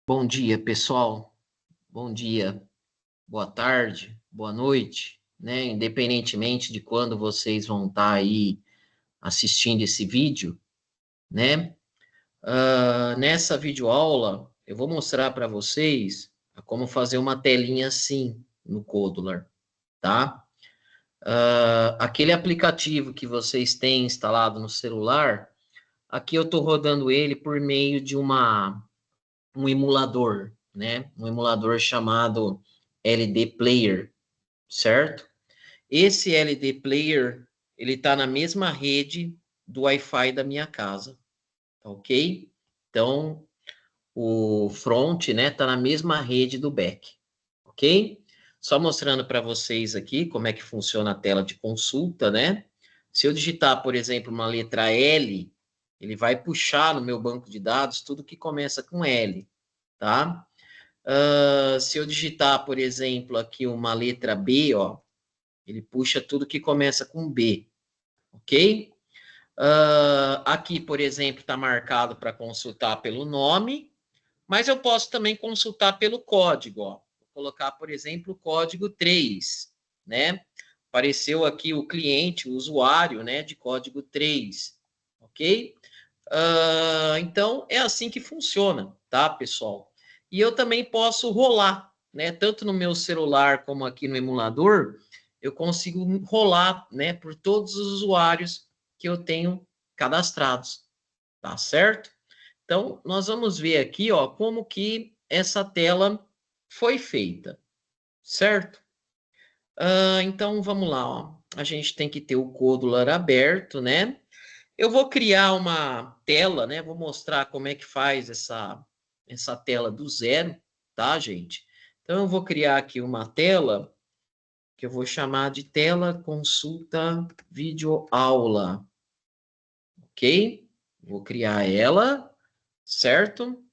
Bom dia, pessoal. Bom dia, boa tarde, boa noite, né? Independentemente de quando vocês vão estar aí assistindo esse vídeo, né? Nessa videoaula, eu vou mostrar para vocês como fazer uma telinha assim no Codular, tá? Aquele aplicativo que vocês têm instalado no celular, aqui eu estou rodando ele por meio de um emulador, né? Um emulador chamado LD Player, certo? Esse LD Player, ele está na mesma rede do Wi-Fi da minha casa, tá ok? Então, o front, né, tá na mesma rede do back, ok? Só mostrando para vocês aqui como é que funciona a tela de consulta, né? Se eu digitar, por exemplo, uma letra L, ele vai puxar no meu banco de dados tudo que começa com L, tá? Se eu digitar, por exemplo, aqui uma letra B, ó, ele puxa tudo que começa com B, ok? Aqui, por exemplo, está marcado para consultar pelo nome, mas eu posso também consultar pelo código, ó. Vou colocar, por exemplo, o código 3, né? Apareceu aqui o cliente, o usuário, né, de código 3, ok? Então, é assim que funciona, tá, pessoal? E eu também posso rolar, né? Tanto no meu celular como aqui no emulador, eu consigo rolar, né, por todos os usuários que eu tenho cadastrados, tá certo? Então, nós vamos ver aqui, ó, como que essa tela foi feita, certo? Então, vamos lá, ó. A gente tem que ter o Codular aberto, né? Eu vou criar uma tela, né? Vou mostrar como é que faz essa tela do zero, tá, gente? Então, eu vou criar aqui uma tela que eu vou chamar de tela consulta vídeo aula, ok? Vou criar ela, certo?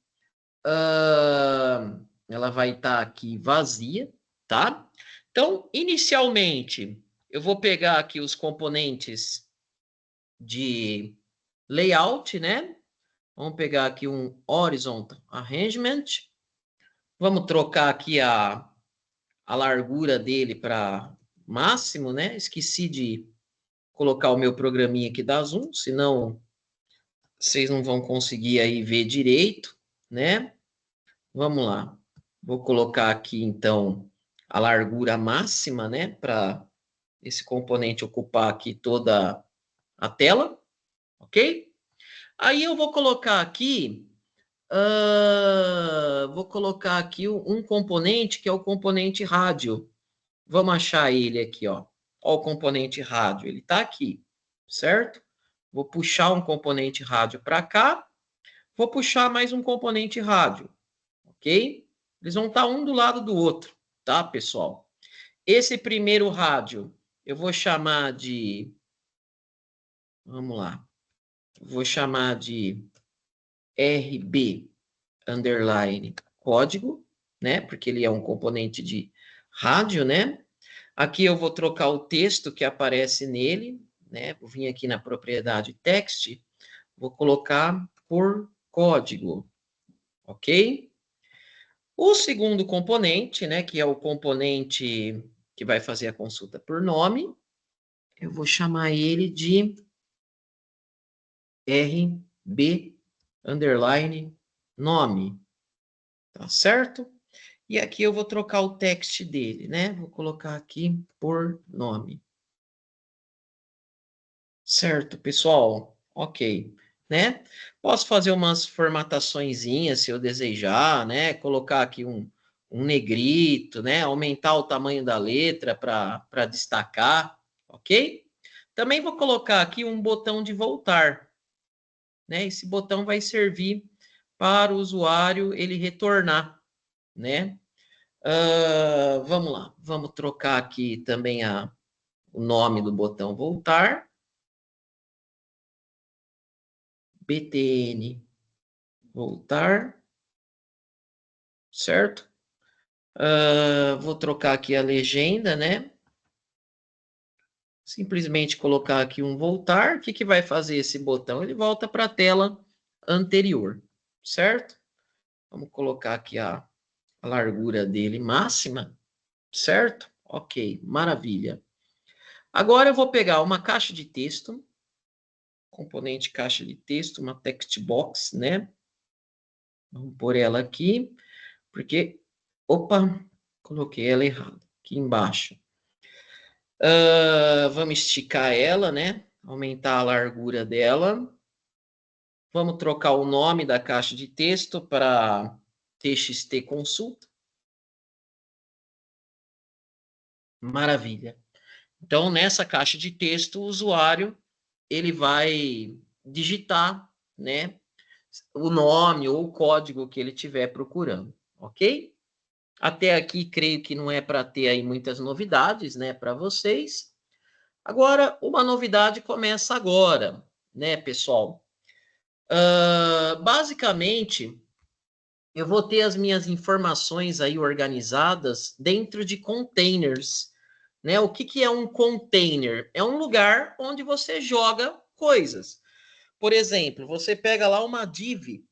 Ela vai estar aqui vazia, tá? Então, inicialmente, eu vou pegar aqui os componentes de layout, né? Vamos pegar aqui um horizontal arrangement. Vamos trocar aqui a largura dele para máximo, né? Esqueci de colocar o meu programinha aqui da Zoom, senão vocês não vão conseguir aí ver direito, né? Vamos lá. Vou colocar aqui, então, a largura máxima, né? Para esse componente ocupar aqui toda a tela, ok? Aí eu vou colocar aqui vou colocar aqui um componente que é o componente rádio. Vamos achar ele aqui, ó. Ó, o componente rádio, ele está aqui, certo? Vou puxar um componente rádio para cá. Vou puxar mais um componente rádio, ok? Eles vão estar um do lado do outro, tá, pessoal? Esse primeiro rádio eu vou chamar de. Vamos lá. Vou chamar de RB underline código, né? Porque ele é um componente de rádio, né? Aqui eu vou trocar o texto que aparece nele, né? Vou vir aqui na propriedade text, vou colocar por código, ok? O segundo componente, né? Que é o componente que vai fazer a consulta por nome, eu vou chamar ele de RB underline nome, tá certo? E aqui eu vou trocar o text dele, né? Vou colocar aqui por nome. Certo, pessoal? Ok, né? Posso fazer umas formataçõezinhas se eu desejar, né? Colocar aqui um negrito, né? Aumentar o tamanho da letra para destacar, ok? Também vou colocar aqui um botão de voltar, né? Esse botão vai servir para o usuário ele retornar, né? Vamos lá, vamos trocar aqui também o nome do botão voltar. BTN voltar, certo? Vou trocar aqui a legenda, né? Simplesmente colocar aqui um voltar. O que, que vai fazer esse botão? Ele volta para a tela anterior, certo? Vamos colocar aqui a largura dele máxima, certo? Ok, maravilha. Agora eu vou pegar uma caixa de texto, componente caixa de texto, uma text box, né? Vamos pôr ela aqui, porque, opa, coloquei ela errada, aqui embaixo. Vamos esticar ela, né? Aumentar a largura dela. Vamos trocar o nome da caixa de texto para TXT consulta. Maravilha. Então, nessa caixa de texto, o usuário ele vai digitar, né, o nome ou o código que ele estiver procurando, ok? Até aqui, creio que não é para ter aí muitas novidades, né, para vocês. Agora, uma novidade começa agora, né, pessoal? Basicamente, eu vou ter as minhas informações aí organizadas dentro de containers, né? O que que é um container? É um lugar onde você joga coisas. Por exemplo, você pega lá uma div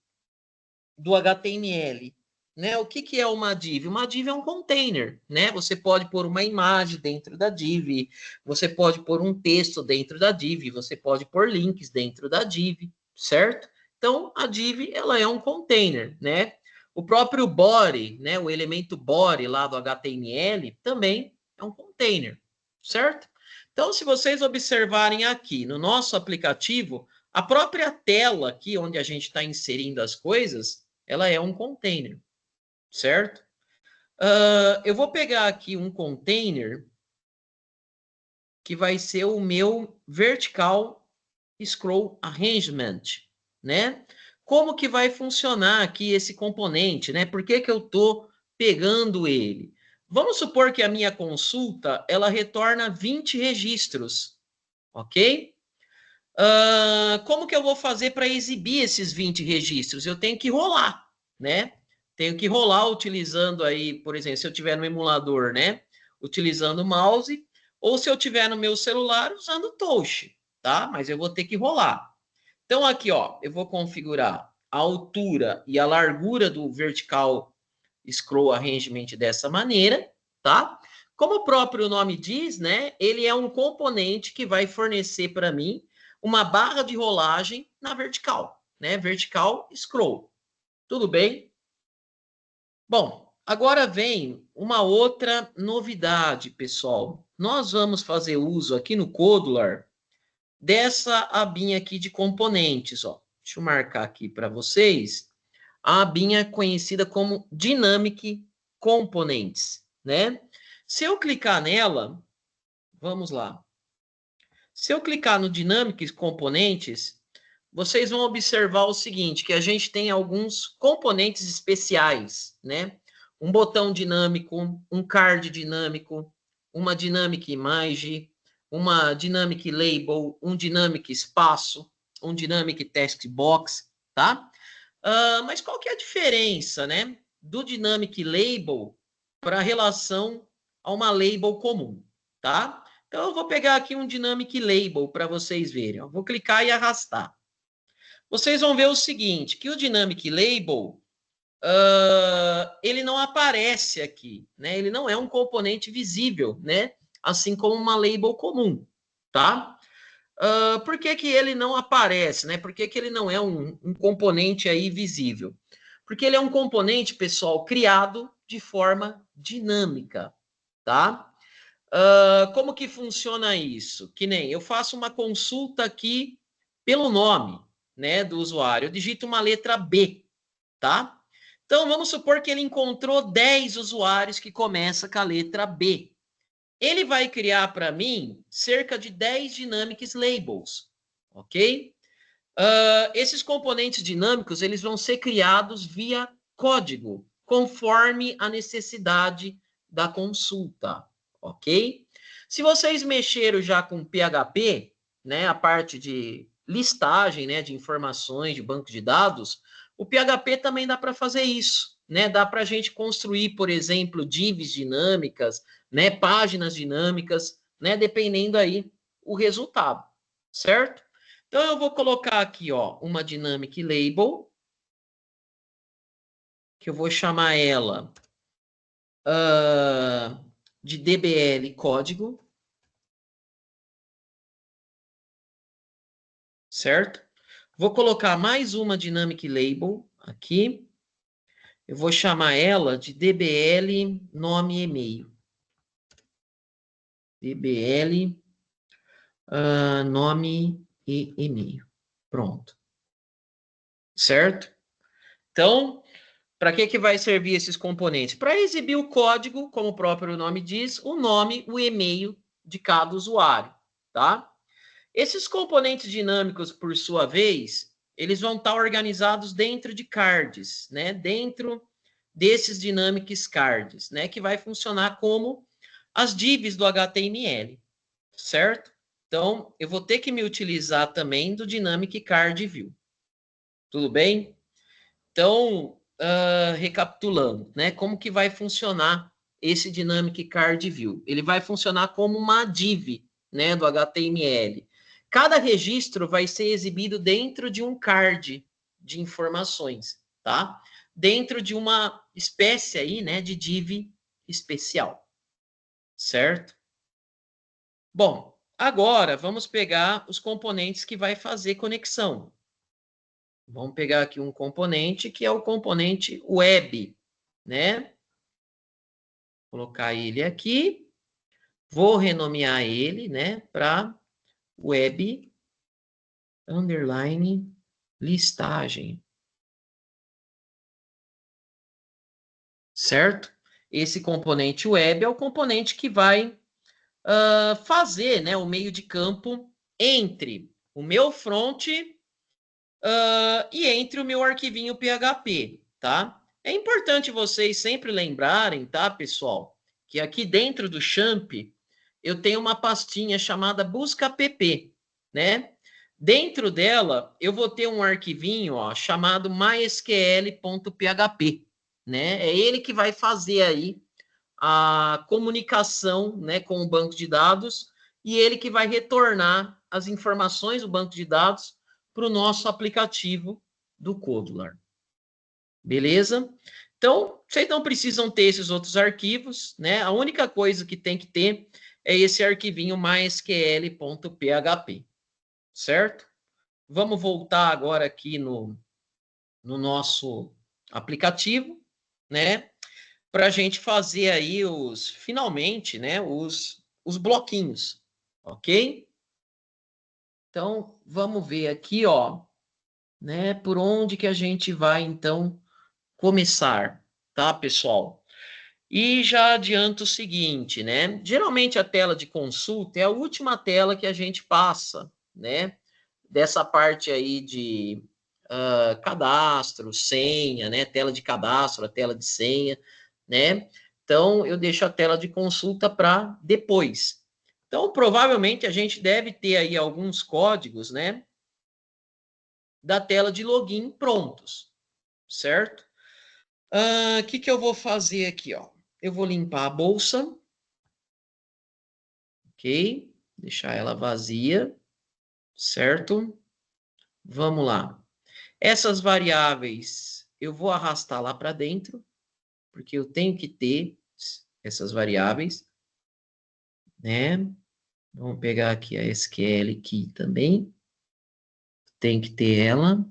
do HTML, né? O que que é uma div? Uma div é um container, né? Você pode pôr uma imagem dentro da div, você pode pôr um texto dentro da div, você pode pôr links dentro da div, certo? Então, a div, ela é um container, né? O próprio body, né, o elemento body lá do HTML também é um container, certo? Então, se vocês observarem aqui no nosso aplicativo, a própria tela aqui onde a gente está inserindo as coisas, ela é um container, certo? Eu vou pegar aqui um container que vai ser o meu vertical scroll arrangement, né? Como que vai funcionar aqui esse componente, né? Por que que eu estou pegando ele? Vamos supor que a minha consulta, ela retorna 20 registros, ok? Como que eu vou fazer para exibir esses 20 registros? Eu tenho que rolar, né? Tenho que rolar utilizando aí, por exemplo, se eu tiver no emulador, né? Utilizando o mouse, ou se eu tiver no meu celular, usando o touch, tá? Mas eu vou ter que rolar. Então, aqui, ó, eu vou configurar a altura e a largura do vertical scroll arrangement dessa maneira, tá? Como o próprio nome diz, né? Ele é um componente que vai fornecer para mim uma barra de rolagem na vertical, né? Vertical scroll. Tudo bem? Bom, agora vem uma outra novidade, pessoal. Nós vamos fazer uso aqui no Codular dessa abinha aqui de componentes, ó. Deixa eu marcar aqui para vocês. A abinha conhecida como Dynamic Components, né? Se eu clicar nela, vamos lá. Se eu clicar no Dynamic Componentes, vocês vão observar o seguinte, que a gente tem alguns componentes especiais, né? Um botão dinâmico, um card dinâmico, uma dynamic image, uma dynamic label, um dynamic espaço, um dynamic text box, tá? Mas qual que é a diferença, né, do dynamic label para relação a uma label comum, tá? Então eu vou pegar aqui um dynamic label para vocês verem. Eu vou clicar e arrastar. Vocês vão ver o seguinte, que o dynamic label ele não aparece aqui, né? Ele não é um componente visível, né? Assim como uma label comum, tá? Por que que ele não aparece, né? Por que que ele não é um componente aí visível? Porque ele é um componente, pessoal, criado de forma dinâmica, tá? Como que funciona isso? Que nem eu faço uma consulta aqui pelo nome, né, do usuário. Eu digito uma letra B, tá? Então, vamos supor que ele encontrou 10 usuários que começam com a letra B. Ele vai criar para mim cerca de 10 dynamics labels, ok? Esses componentes dinâmicos, eles vão ser criados via código, conforme a necessidade da consulta, ok? Se vocês mexeram já com PHP, né, a parte de listagem, né, de informações de banco de dados, o PHP também dá para fazer isso, né? Dá para a gente construir, por exemplo, divs dinâmicas, né, páginas dinâmicas, né, dependendo aí o resultado, certo? Então eu vou colocar aqui, ó, uma dynamic label, que eu vou chamar ela de DBL código, certo? Vou colocar mais uma dynamic label aqui. Eu vou chamar ela de DBL nome e-mail. DBL nome e e-mail. Pronto. Certo? Então, para que vai servir esses componentes? Para exibir o código, como o próprio nome diz, o nome, o e-mail de cada usuário, tá? Esses componentes dinâmicos, por sua vez, eles vão estar organizados dentro de cards, né? Dentro desses dynamics cards, né? Que vai funcionar como as divs do HTML, certo? Então, eu vou ter que me utilizar também do dynamic card view. Tudo bem? Então, recapitulando, né? Como que vai funcionar esse Dynamic Card View? Ele vai funcionar como uma div, né, do HTML. Cada registro vai ser exibido dentro de um card de informações, tá? Dentro de uma espécie aí, né, de div especial, certo? Bom, agora vamos pegar os componentes que vai fazer conexão. Vamos pegar aqui um componente que é o componente web, né? Vou colocar ele aqui. Vou renomear ele, né, para web underline listagem. Certo? Esse componente web é o componente que vai fazer, né, o meio de campo entre o meu front e entre o meu arquivinho PHP, tá? É importante vocês sempre lembrarem, tá, pessoal, que aqui dentro do Champ eu tenho uma pastinha chamada busca app, né? Dentro dela eu vou ter um arquivinho, ó, chamado mysql.php, né? É ele que vai fazer aí a comunicação, né, com o banco de dados e ele que vai retornar as informações do banco de dados para o nosso aplicativo do Codular. Beleza? Então, vocês não precisam ter esses outros arquivos, né? A única coisa que tem que ter é esse arquivinho mysql.php, certo? Vamos voltar agora aqui no nosso aplicativo, né? Para a gente fazer aí finalmente, né? Os bloquinhos, ok? Então, vamos ver aqui, ó, né? Por onde que a gente vai, então, começar, tá, pessoal? E já adianto o seguinte, né? Geralmente a tela de consulta é a última tela que a gente passa, né? Dessa parte aí de cadastro, senha, né? Tela de cadastro, a tela de senha, né? Então, eu deixo a tela de consulta para depois. Então, provavelmente a gente deve ter aí alguns códigos, né? Da tela de login prontos, certo? O que eu vou fazer aqui, ó? Eu vou limpar a bolsa, ok? Deixar ela vazia, certo? Vamos lá. Essas variáveis eu vou arrastar lá para dentro, porque eu tenho que ter essas variáveis, né? Vamos pegar aqui a SQL Key também. Tem que ter ela.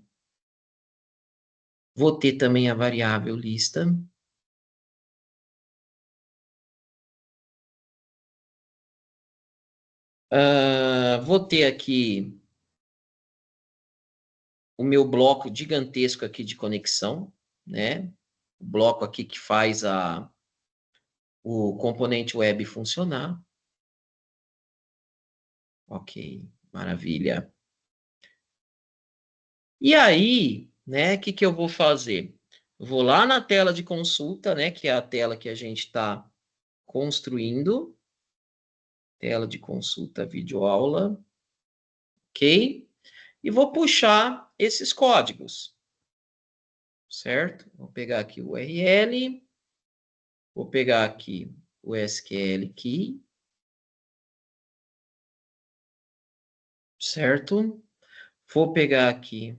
Vou ter também a variável lista. Vou ter aqui o meu bloco gigantesco aqui de conexão, né? O bloco aqui que faz o componente web funcionar. Ok, maravilha. E aí, né, o que eu vou fazer? Vou lá na tela de consulta, né, que é a tela que a gente está construindo. Tela de consulta, videoaula. Ok? E vou puxar esses códigos, certo? Vou pegar aqui o URL, vou pegar aqui o SQL Key, certo? Vou pegar aqui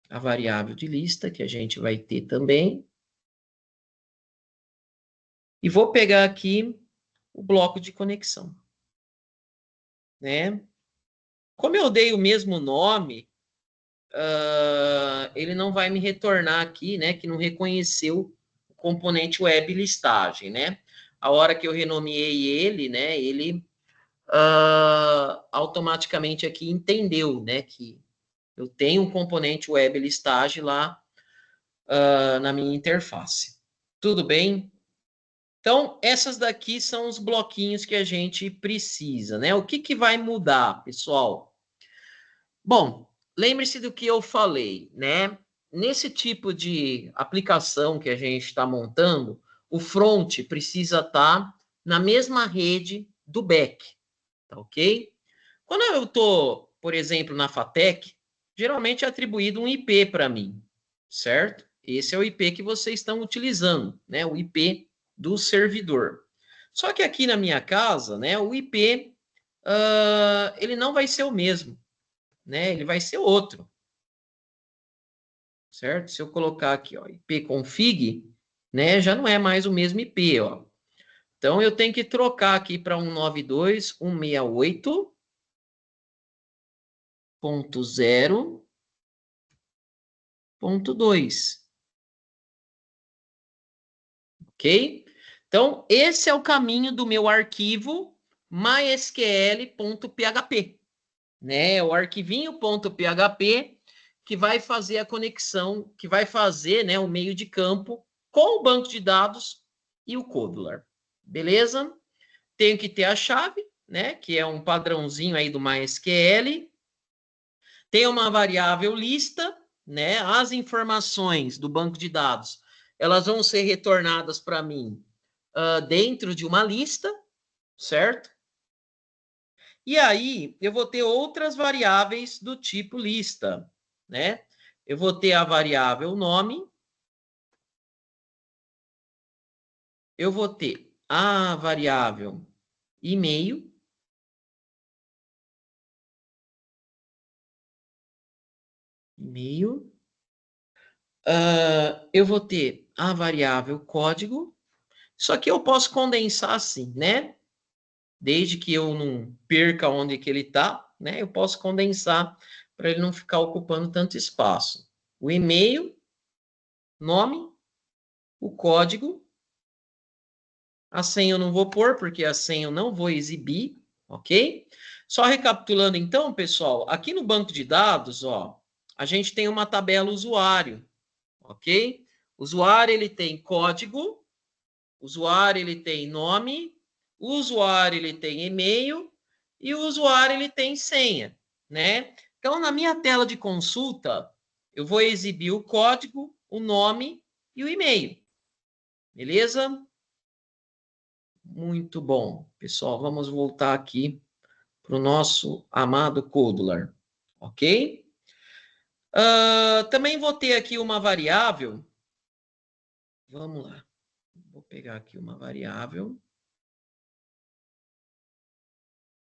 a variável de lista que a gente vai ter também. E vou pegar aqui o bloco de conexão, né? Como eu dei o mesmo nome, ele não vai me retornar aqui, né? Que não reconheceu o componente web listagem, né? A hora que eu renomeei ele, né? Ele automaticamente aqui entendeu, né? Que eu tenho um componente web listagem lá na minha interface. Tudo bem? Então, essas daqui são os bloquinhos que a gente precisa, né? O que, que vai mudar, pessoal? Bom, lembre-se do que eu falei, né? Nesse tipo de aplicação que a gente está montando, o front precisa estar na mesma rede do back, tá ok? Quando eu estou, por exemplo, na FATEC, geralmente é atribuído um IP para mim, certo? Esse é o IP que vocês estão utilizando, né? O IP do servidor. Só que aqui na minha casa, né, o IP ele não vai ser o mesmo, né? Ele vai ser outro, certo? Se eu colocar aqui, ó, ipconfig, né, já não é mais o mesmo IP, ó. Então eu tenho que trocar aqui para 192.168.0.2, ok? Então esse é o caminho do meu arquivo mysql.php, né? O arquivinho.php que vai fazer a conexão, que vai fazer, né, o meio de campo com o banco de dados e o Codular. Beleza? Tenho que ter a chave, né, que é um padrãozinho aí do MySQL. Tem uma variável lista, né? As informações do banco de dados, elas vão ser retornadas para mim dentro de uma lista, certo? E aí, eu vou ter outras variáveis do tipo lista, né? Eu vou ter a variável nome, eu vou ter a variável e-mail, eu vou ter a variável código, só que eu posso condensar assim, né? Desde que eu não perca onde que ele está, né? Eu posso condensar para ele não ficar ocupando tanto espaço. O e-mail, nome, o código, a senha eu não vou pôr, porque a senha eu não vou exibir, ok? Só recapitulando então, pessoal, aqui no banco de dados, ó, a gente tem uma tabela usuário, ok? Usuário, ele tem código, usuário, ele tem nome, o usuário, ele tem e-mail e o usuário, ele tem senha, né? Então, na minha tela de consulta, eu vou exibir o código, o nome e o e-mail, beleza? Muito bom. Pessoal, vamos voltar aqui para o nosso amado Codular, ok? Também vou ter aqui uma variável. Vamos lá. Vou pegar aqui uma variável.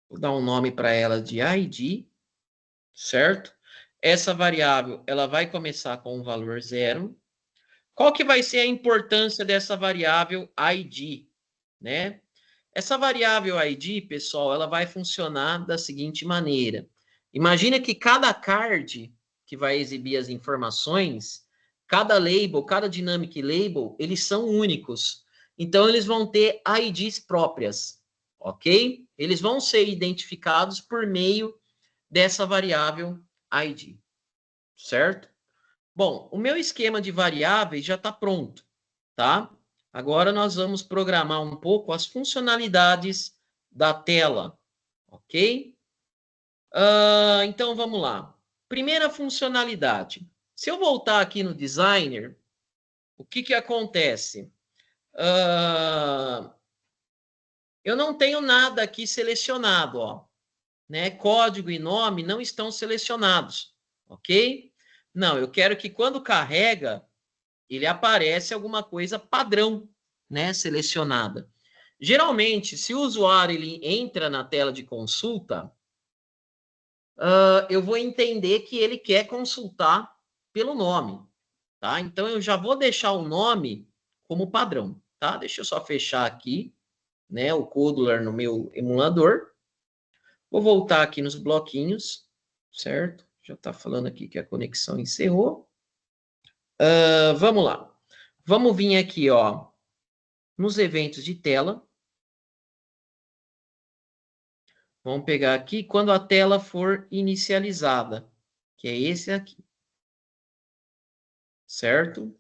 Vou dar um nome para ela de ID, certo? Essa variável, ela vai começar com um valor 0. Qual que vai ser a importância dessa variável ID, né? Essa variável ID, pessoal, ela vai funcionar da seguinte maneira. Imagina que cada card que vai exibir as informações, cada label, cada dynamic label, eles são únicos. Então, eles vão ter IDs próprias, ok? Eles vão ser identificados por meio dessa variável ID, certo? Bom, o meu esquema de variáveis já está pronto, tá? Agora nós vamos programar um pouco as funcionalidades da tela, ok? Então vamos lá. Primeira funcionalidade. Se eu voltar aqui no Designer, o que que acontece? Eu não tenho nada aqui selecionado, ó, né? Código e nome não estão selecionados, ok? Não, eu quero que quando carrega, ele aparece alguma coisa padrão, né, selecionada. Geralmente, se o usuário ele entra na tela de consulta, eu vou entender que ele quer consultar pelo nome, tá? Então eu já vou deixar o nome como padrão, tá? Deixa eu só fechar aqui, né, o Codular no meu emulador. Vou voltar aqui nos bloquinhos, certo? Já está falando aqui que a conexão encerrou. Vamos lá. Vamos vir aqui, ó, nos eventos de tela. Vamos pegar aqui quando a tela for inicializada, que é esse aqui, certo?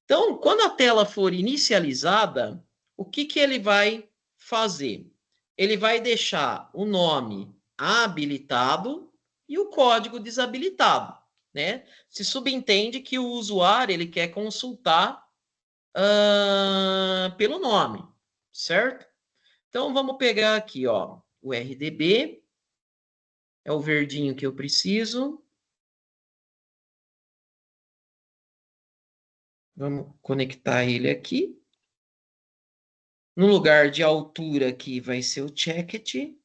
Então, quando a tela for inicializada, o que que ele vai fazer? Ele vai deixar o nome habilitado e o código desabilitado, né? Se subentende que o usuário ele quer consultar pelo nome, certo? Então, vamos pegar aqui, ó, o RDB, é o verdinho que eu preciso. Vamos conectar ele aqui. No lugar de altura aqui vai ser o checked,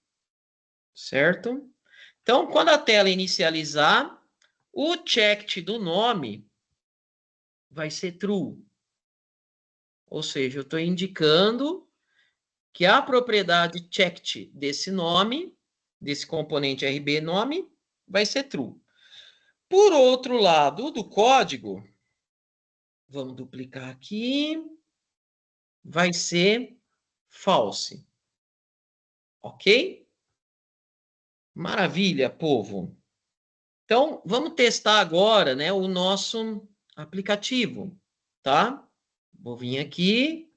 certo? Então, quando a tela inicializar, o checked do nome vai ser true. Ou seja, eu estou indicando que a propriedade checked desse nome, desse componente RB nome, vai ser true. Por outro lado do código, vamos duplicar aqui, vai ser false. Ok? Maravilha, povo. Então, vamos testar agora, né, o nosso aplicativo, tá? Vou vir aqui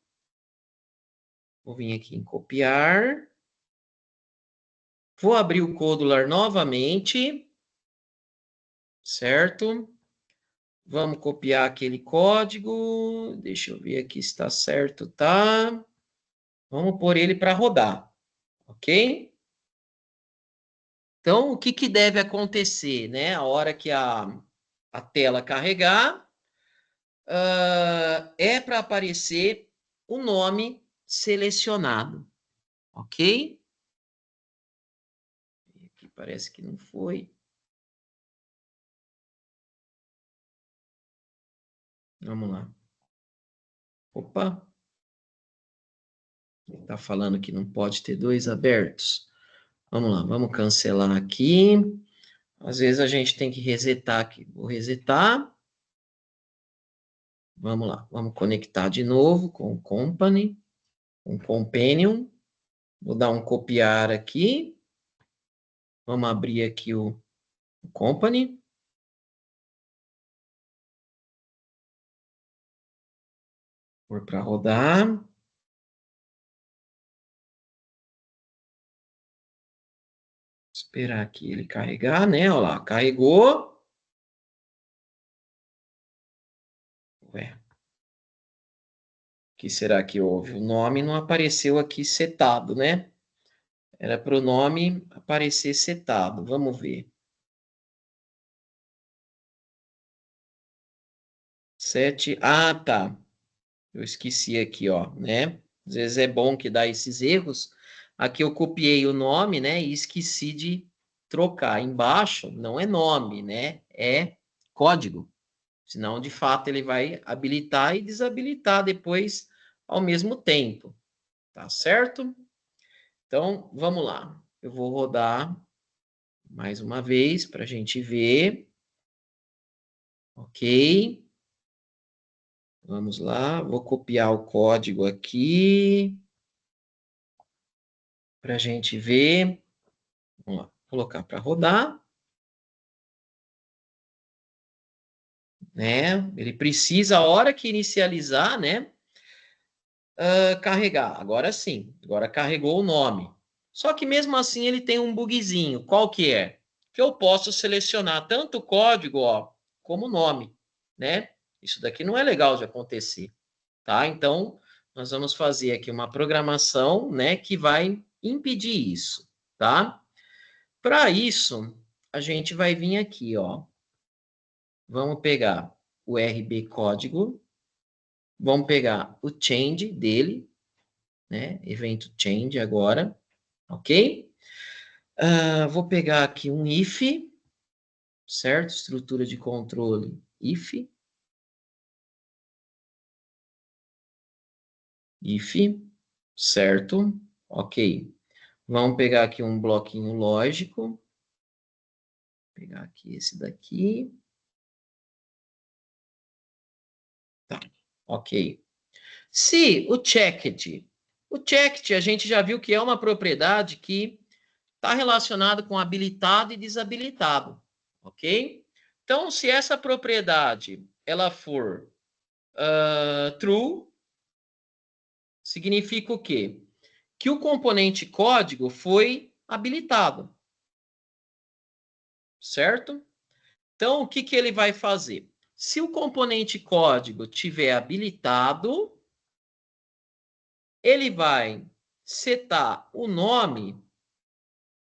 em copiar. Vou abrir o Codular novamente, certo? Vamos copiar aquele código. Deixa eu ver aqui se está certo, tá? Vamos pôr ele para rodar, ok? Então, o que que deve acontecer, né? A hora que a tela carregar, é para aparecer o nome selecionado, ok? Aqui parece que não foi. Vamos lá. Opa, ele está falando que não pode ter dois abertos. Vamos lá, vamos cancelar aqui. Às vezes a gente tem que resetar aqui. Vou resetar. Vamos lá, vamos conectar de novo com o Company, com o Companion. Vou dar um copiar aqui. Vamos abrir aqui o Company. Pôr para rodar. Esperar aqui ele carregar, né? Olha lá, carregou. Ué, o que será que houve? O nome não apareceu aqui setado, né? Era para o nome aparecer setado. Vamos ver. 7. Ah, tá. Eu esqueci aqui, ó, né? Às vezes é bom que dá esses erros. Aqui eu copiei o nome, né? E esqueci de trocar. Embaixo não é nome, né? É código. Senão, de fato, ele vai habilitar e desabilitar depois ao mesmo tempo. Tá certo? Então, vamos lá. Eu vou rodar mais uma vez para a gente ver. Ok. Vamos lá. Vou copiar o código aqui para a gente ver. Vamos lá. Colocar para rodar. Né? Ele precisa, a hora que inicializar, né? Carregar. Agora sim. Agora carregou o nome. Só que mesmo assim ele tem um bugzinho. Qual que é? Que eu posso selecionar tanto o código, ó, como o nome, né? Isso daqui não é legal de acontecer, tá? Então, nós vamos fazer aqui uma programação, né, que vai impedir isso, tá? Para isso, a gente vai vir aqui, ó. Vamos pegar o RB código, vamos pegar o change dele, né? Evento change agora, ok? Vou pegar aqui um if, certo? Estrutura de controle if. if, certo? Ok. Vamos pegar aqui um bloquinho lógico. Vou pegar aqui esse daqui. Tá, ok. Se o checked a gente já viu que é uma propriedade que está relacionada com habilitado e desabilitado, ok? Então, se essa propriedade ela for true, significa o quê? Que o componente código foi habilitado, certo? Então, o que, que ele vai fazer? Se o componente código tiver habilitado, ele vai setar o nome,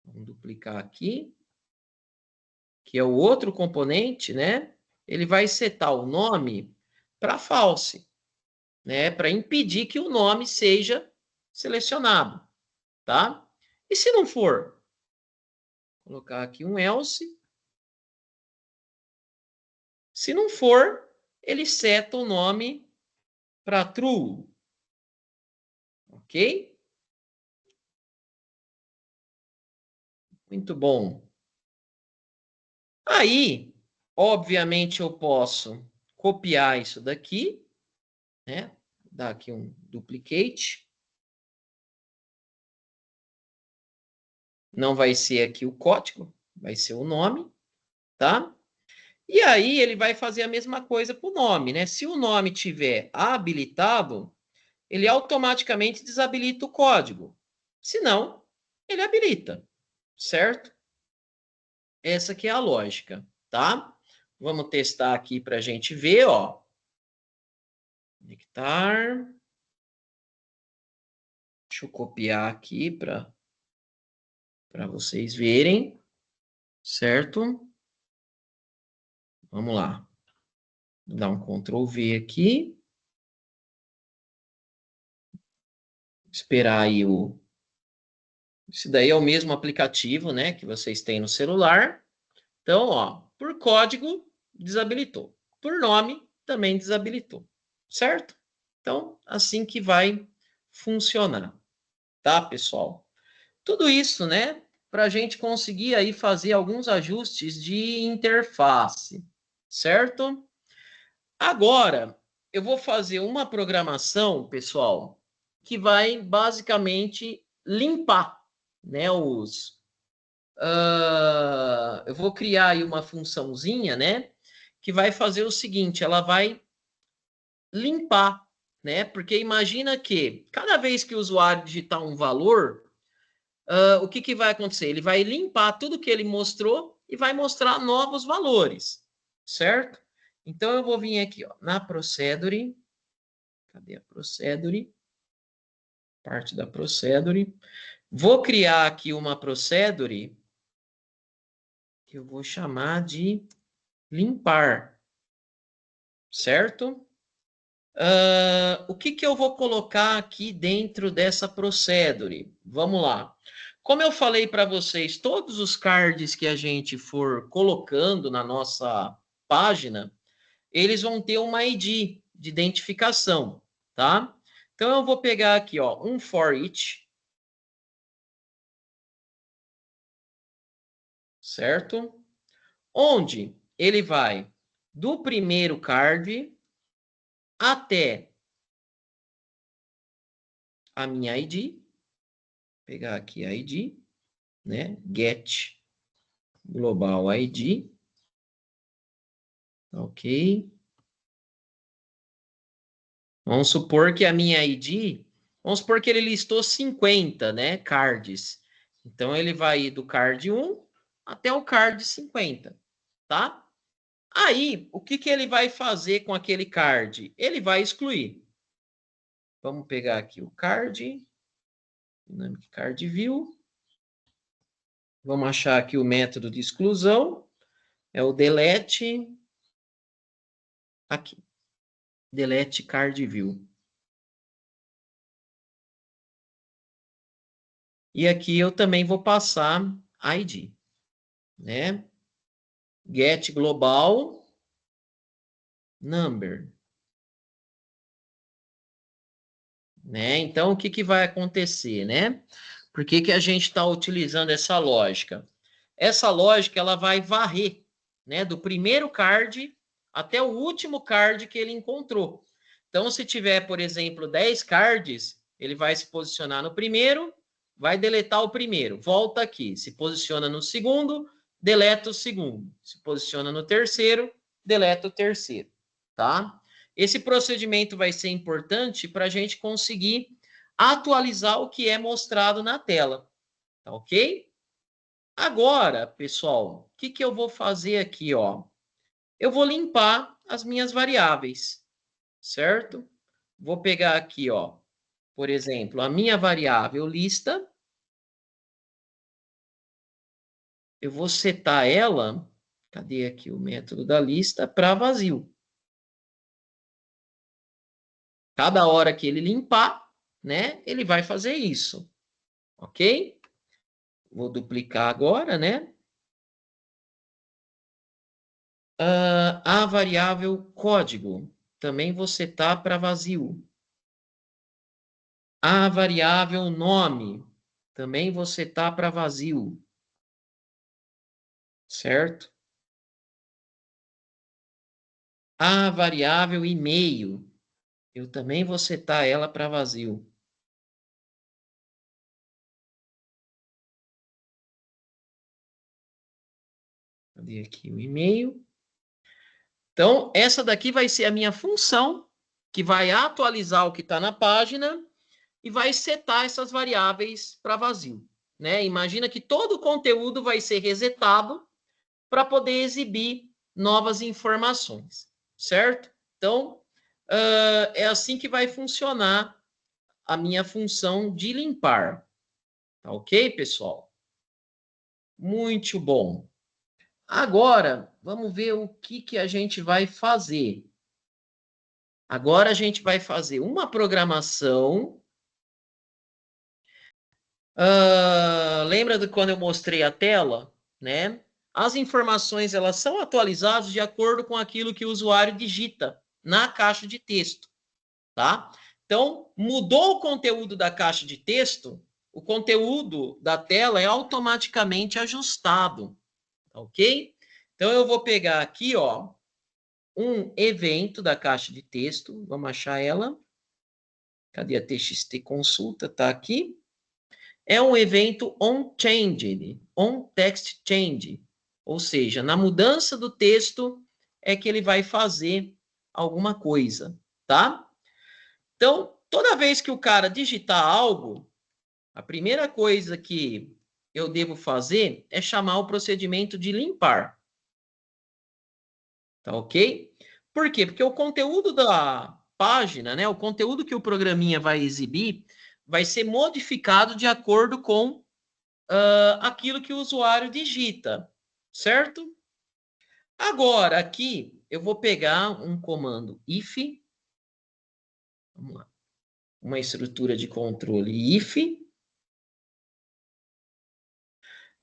vamos duplicar aqui, que é o outro componente, né? Ele vai setar o nome para false, né? Para impedir que o nome seja selecionado, tá? E se não for? Vou colocar aqui um else. Se não for, ele seta o nome para true, ok? Muito bom. Aí, obviamente, eu posso copiar isso daqui, né? Dar aqui um duplicate. Não vai ser aqui o código, vai ser o nome, tá? E aí ele vai fazer a mesma coisa para o nome, né? Se o nome tiver habilitado, ele automaticamente desabilita o código. Se não, ele habilita, certo? Essa aqui é a lógica, tá? Vamos testar aqui para a gente ver, ó. Conectar. Deixa eu copiar aqui para vocês verem, certo? Vamos lá. Vou dar um Ctrl V aqui. Esperar aí o... Esse daí é o mesmo aplicativo, né, que vocês têm no celular. Então, ó, por código, desabilitou. Por nome, também desabilitou. Certo? Então, assim que vai funcionar. Tá, pessoal? Tudo isso, né, para a gente conseguir aí fazer alguns ajustes de interface. Certo? Agora, eu vou fazer uma programação, pessoal, que vai basicamente limpar, né, eu vou criar aí uma funçãozinha, né, que vai fazer o seguinte, ela vai limpar, né, porque imagina que cada vez que o usuário digitar um valor, o que, que vai acontecer? Ele vai limpar tudo que ele mostrou e vai mostrar novos valores, certo? Então, eu vou vir aqui, ó, na Procedure. Cadê a Procedure? Parte da Procedure. Vou criar aqui uma Procedure que eu vou chamar de limpar, certo? O que, que eu vou colocar aqui dentro dessa Procedure? Vamos lá. Como eu falei para vocês, todos os cards que a gente for colocando na nossa página, eles vão ter uma ID de identificação, tá? Então, eu vou pegar aqui, ó, um for each, certo? Onde ele vai do primeiro card até a minha ID, vou pegar aqui a ID, né? Get global ID, ok? Vamos supor que a minha ID, vamos supor que ele listou 50, né, cards. Então ele vai ir do card 1 até o card 50, tá? Aí, o que que ele vai fazer com aquele card? Ele vai excluir. Vamos pegar aqui o card, Dynamic Card View. Vamos achar aqui o método de exclusão. É o delete. Aqui. Delete Card View. E aqui eu também vou passar ID, né? Get global number. né? Então, o que, que vai acontecer, né? Por que, que a gente está utilizando essa lógica? Essa lógica, ela vai varrer, né? Do primeiro card até o último card que ele encontrou. Então, se tiver, por exemplo, 10 cards, ele vai se posicionar no primeiro, vai deletar o primeiro, volta aqui, se posiciona no segundo, deleta o segundo, se posiciona no terceiro, deleta o terceiro, tá? Esse procedimento vai ser importante para a gente conseguir atualizar o que é mostrado na tela, tá ok? Agora, pessoal, o que, que eu vou fazer aqui, ó? Eu vou limpar as minhas variáveis, certo? Vou pegar aqui, ó, por exemplo, a minha variável lista. Eu vou setar ela, cadê aqui o método da lista, para vazio. Cada hora que ele limpar, né, ele vai fazer isso, ok? Vou duplicar agora, né? A variável código, também vou setar para vazio. A variável nome, também vou setar para vazio, certo? A variável e-mail, eu também vou setar ela para vazio. Cadê aqui o e-mail? Então, essa daqui vai ser a minha função, que vai atualizar o que está na página e vai setar essas variáveis para vazio, né? Imagina que todo o conteúdo vai ser resetado para poder exibir novas informações, certo? Então, é assim que vai funcionar a minha função de limpar. Tá ok, pessoal? Muito bom. Agora, vamos ver o que, que a gente vai fazer. Agora a gente vai fazer uma programação. Lembra de quando eu mostrei a tela, né? As informações elas são atualizadas de acordo com aquilo que o usuário digita na caixa de texto, tá? Então, mudou o conteúdo da caixa de texto, o conteúdo da tela é automaticamente ajustado, tá ok? Então, eu vou pegar aqui, ó, um evento da caixa de texto, vamos achar ela. Cadê a TXT consulta? Tá aqui. É um evento on-changed, on-text change, ou seja, na mudança do texto é que ele vai fazer alguma coisa, tá? Então, toda vez que o cara digitar algo, a primeira coisa que eu devo fazer é chamar o procedimento de limpar, tá ok? Por quê? Porque o conteúdo da página, né, o conteúdo que o programinha vai exibir, vai ser modificado de acordo com aquilo que o usuário digita, certo? Agora, aqui, eu vou pegar um comando if, vamos lá, uma estrutura de controle if,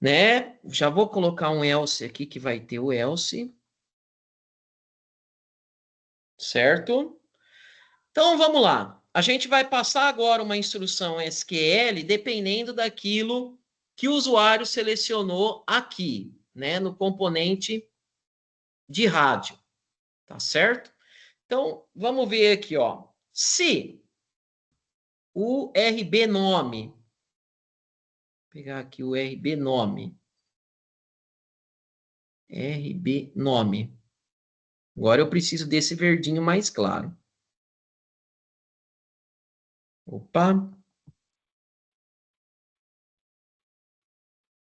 né? Já vou colocar um else aqui, que vai ter o else, certo? Então, vamos lá. A gente vai passar agora uma instrução SQL dependendo daquilo que o usuário selecionou aqui, né? No componente de rádio, tá certo? Então, vamos ver aqui, ó. Se o RB nome, vou pegar aqui o RB nome. RB nome. Agora eu preciso desse verdinho mais claro. Opa.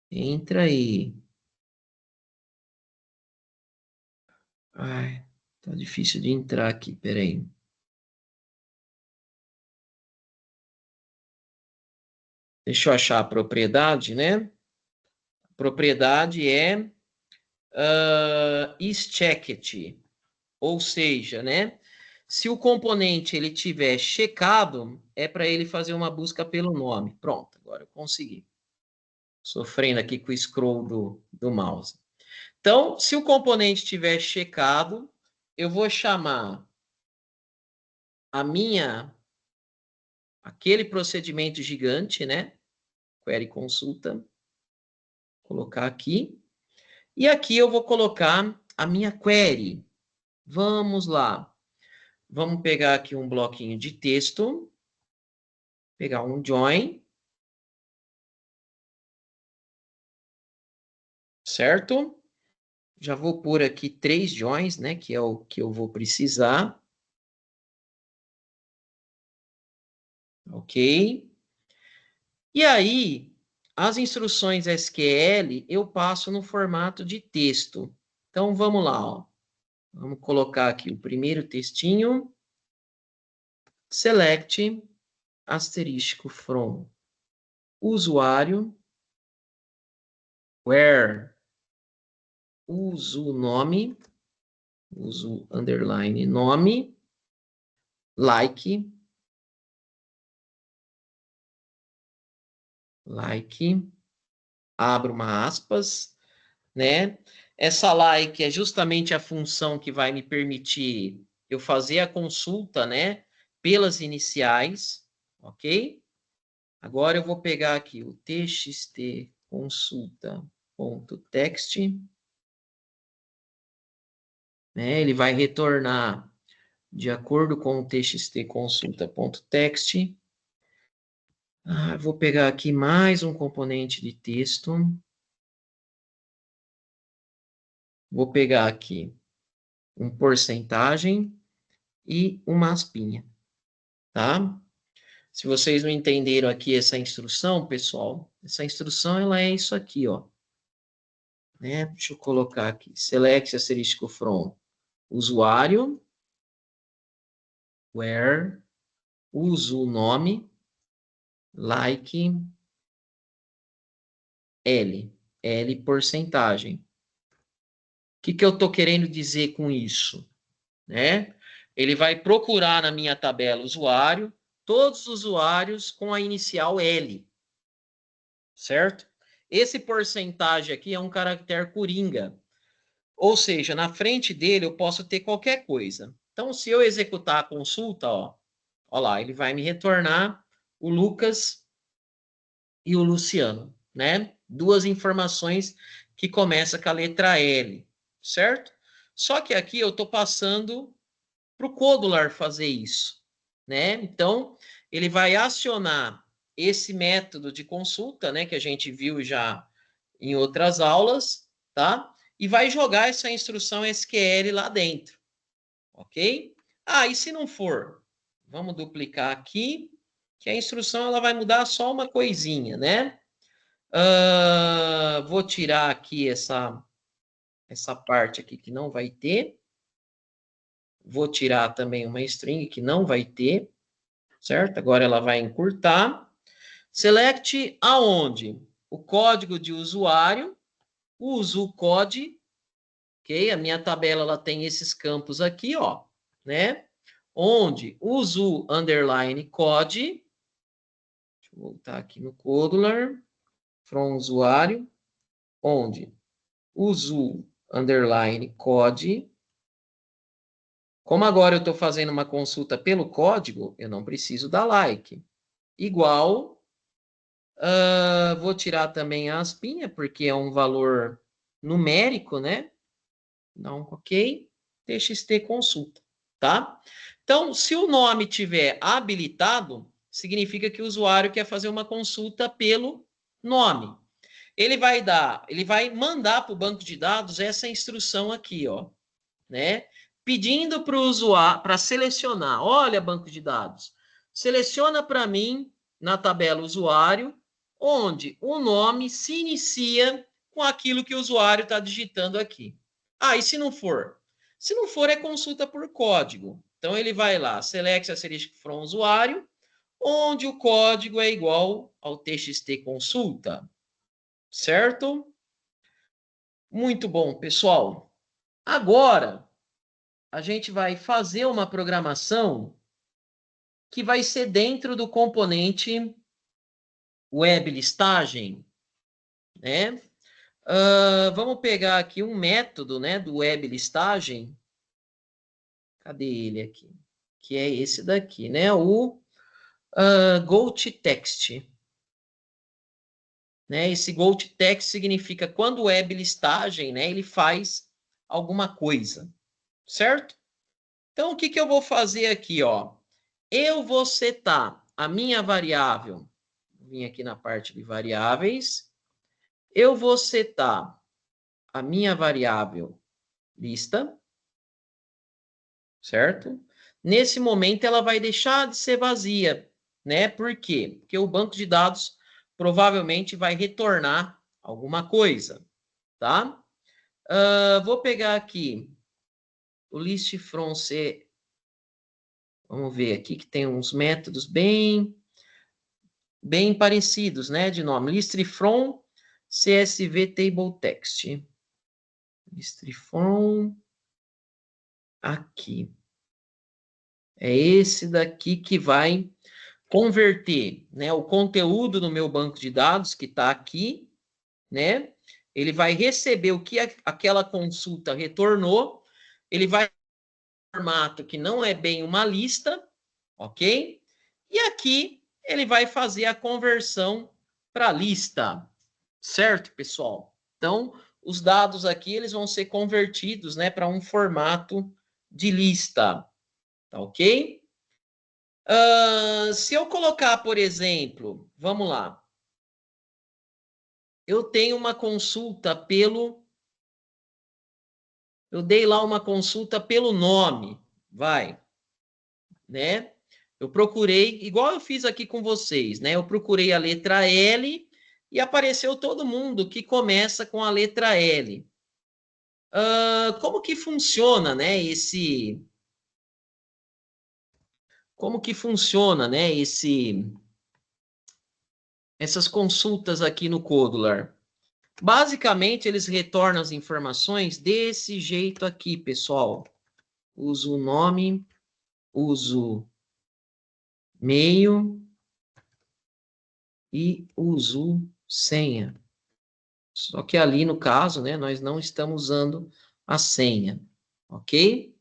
Entra aí. Ai, tá difícil de entrar aqui, peraí. Deixa eu achar a propriedade, né? A propriedade é ischecked, ou seja, né? Se o componente ele tiver checado, é para ele fazer uma busca pelo nome. Pronto, agora eu consegui. Sofrendo aqui com o scroll do mouse. Então, se o componente estiver checado, eu vou chamar a minha aquele procedimento gigante, né? Query consulta. Vou colocar aqui. E aqui eu vou colocar a minha query. Vamos lá. Vamos pegar aqui um bloquinho de texto. Pegar um join. Certo? Já vou pôr aqui 3 joins, né? Que é o que eu vou precisar. Ok? E aí, as instruções SQL eu passo no formato de texto. Então, vamos lá, ó. Vamos colocar aqui o primeiro textinho. Select asterisco from usuário where uso nome, uso underline nome, like, abro uma aspas, né? Essa like é justamente a função que vai me permitir eu fazer a consulta, né? Pelas iniciais, ok? Agora eu vou pegar aqui o txt consulta.text, né? Ele vai retornar de acordo com o txt consulta.text. Vou pegar aqui mais um componente de texto. Vou pegar aqui um porcentagem e uma aspinha, tá? Se vocês não entenderam aqui essa instrução, pessoal, essa instrução ela é isso aqui, ó. Né? Deixa eu colocar aqui. Select asterisco from usuário, where, uso o nome, like, L porcentagem. O que eu estou querendo dizer com isso? Né? Ele vai procurar na minha tabela usuário, todos os usuários com a inicial L. Certo? Esse porcentagem aqui é um caractere coringa. Ou seja, na frente dele eu posso ter qualquer coisa. Então, se eu executar a consulta, ó lá, ele vai me retornar o Lucas e o Luciano, né? Duas informações que começam com a letra L, certo? Só que aqui eu estou passando para o Codular fazer isso, né? Então, ele vai acionar esse método de consulta, né? Que a gente viu já em outras aulas, tá? E vai jogar essa instrução SQL lá dentro, ok? E se não for? Vamos duplicar aqui, que a instrução ela vai mudar só uma coisinha, né? Vou tirar aqui essa parte aqui que não vai ter. Vou tirar também uma string que não vai ter, certo? Agora ela vai encurtar. Select aonde? O código de usuário, uso o code, ok? A minha tabela ela tem esses campos aqui, ó, né? Onde uso underline code, deixa eu voltar aqui no Codular, from usuário, onde uso underline code. Como agora eu estou fazendo uma consulta pelo código, eu não preciso dar like. Igual, vou tirar também a aspinha, porque é um valor numérico, né? Dá um ok, txt consulta, tá? Então, se o nome tiver habilitado, significa que o usuário quer fazer uma consulta pelo nome. Ele vai mandar para o banco de dados essa instrução aqui, ó, né? Pedindo para o usuário, para selecionar, olha, banco de dados, seleciona para mim na tabela usuário, onde o nome se inicia com aquilo que o usuário está digitando aqui. E se não for? Se não for, é consulta por código. Então, ele vai lá, select asterisco from usuário, onde o código é igual ao txt consulta. Certo? Muito bom, pessoal. Agora, a gente vai fazer uma programação que vai ser dentro do componente web listagem, né? Vamos pegar aqui um método, né, do web listagem. Cadê ele aqui? Que é esse daqui, né? O Go to text. Né? Esse go to text significa quando o web listagem, né, ele faz alguma coisa, certo? Então, o que que eu vou fazer aqui, ó? Eu vou setar a minha variável, vim aqui na parte de variáveis, eu vou setar a minha variável lista, certo? Nesse momento, ela vai deixar de ser vazia, né? Por quê? Porque o banco de dados provavelmente vai retornar alguma coisa, tá? Vou pegar aqui o list from C. Vamos ver aqui que tem uns métodos bem parecidos, né? De nome. List from CSV table text. List from aqui. É esse daqui que vai converter, né, o conteúdo no meu banco de dados que está aqui, né? Ele vai receber o que aquela consulta retornou, ele vai formato que não é bem uma lista, ok? E aqui ele vai fazer a conversão para lista, certo, pessoal? Então, os dados aqui eles vão ser convertidos, né, para um formato de lista, tá ok? Se eu colocar, por exemplo, vamos lá, eu tenho uma consulta eu dei lá uma consulta pelo nome, vai, né? Eu procurei, igual eu fiz aqui com vocês, né? Eu procurei a letra L e apareceu todo mundo que começa com a letra L. Como que funciona, né? Como que funciona, né? Essas consultas aqui no Codular. Basicamente, eles retornam as informações desse jeito aqui, pessoal. Uso o nome, uso meio e uso senha. Só que ali, no caso, né, nós não estamos usando a senha, ok?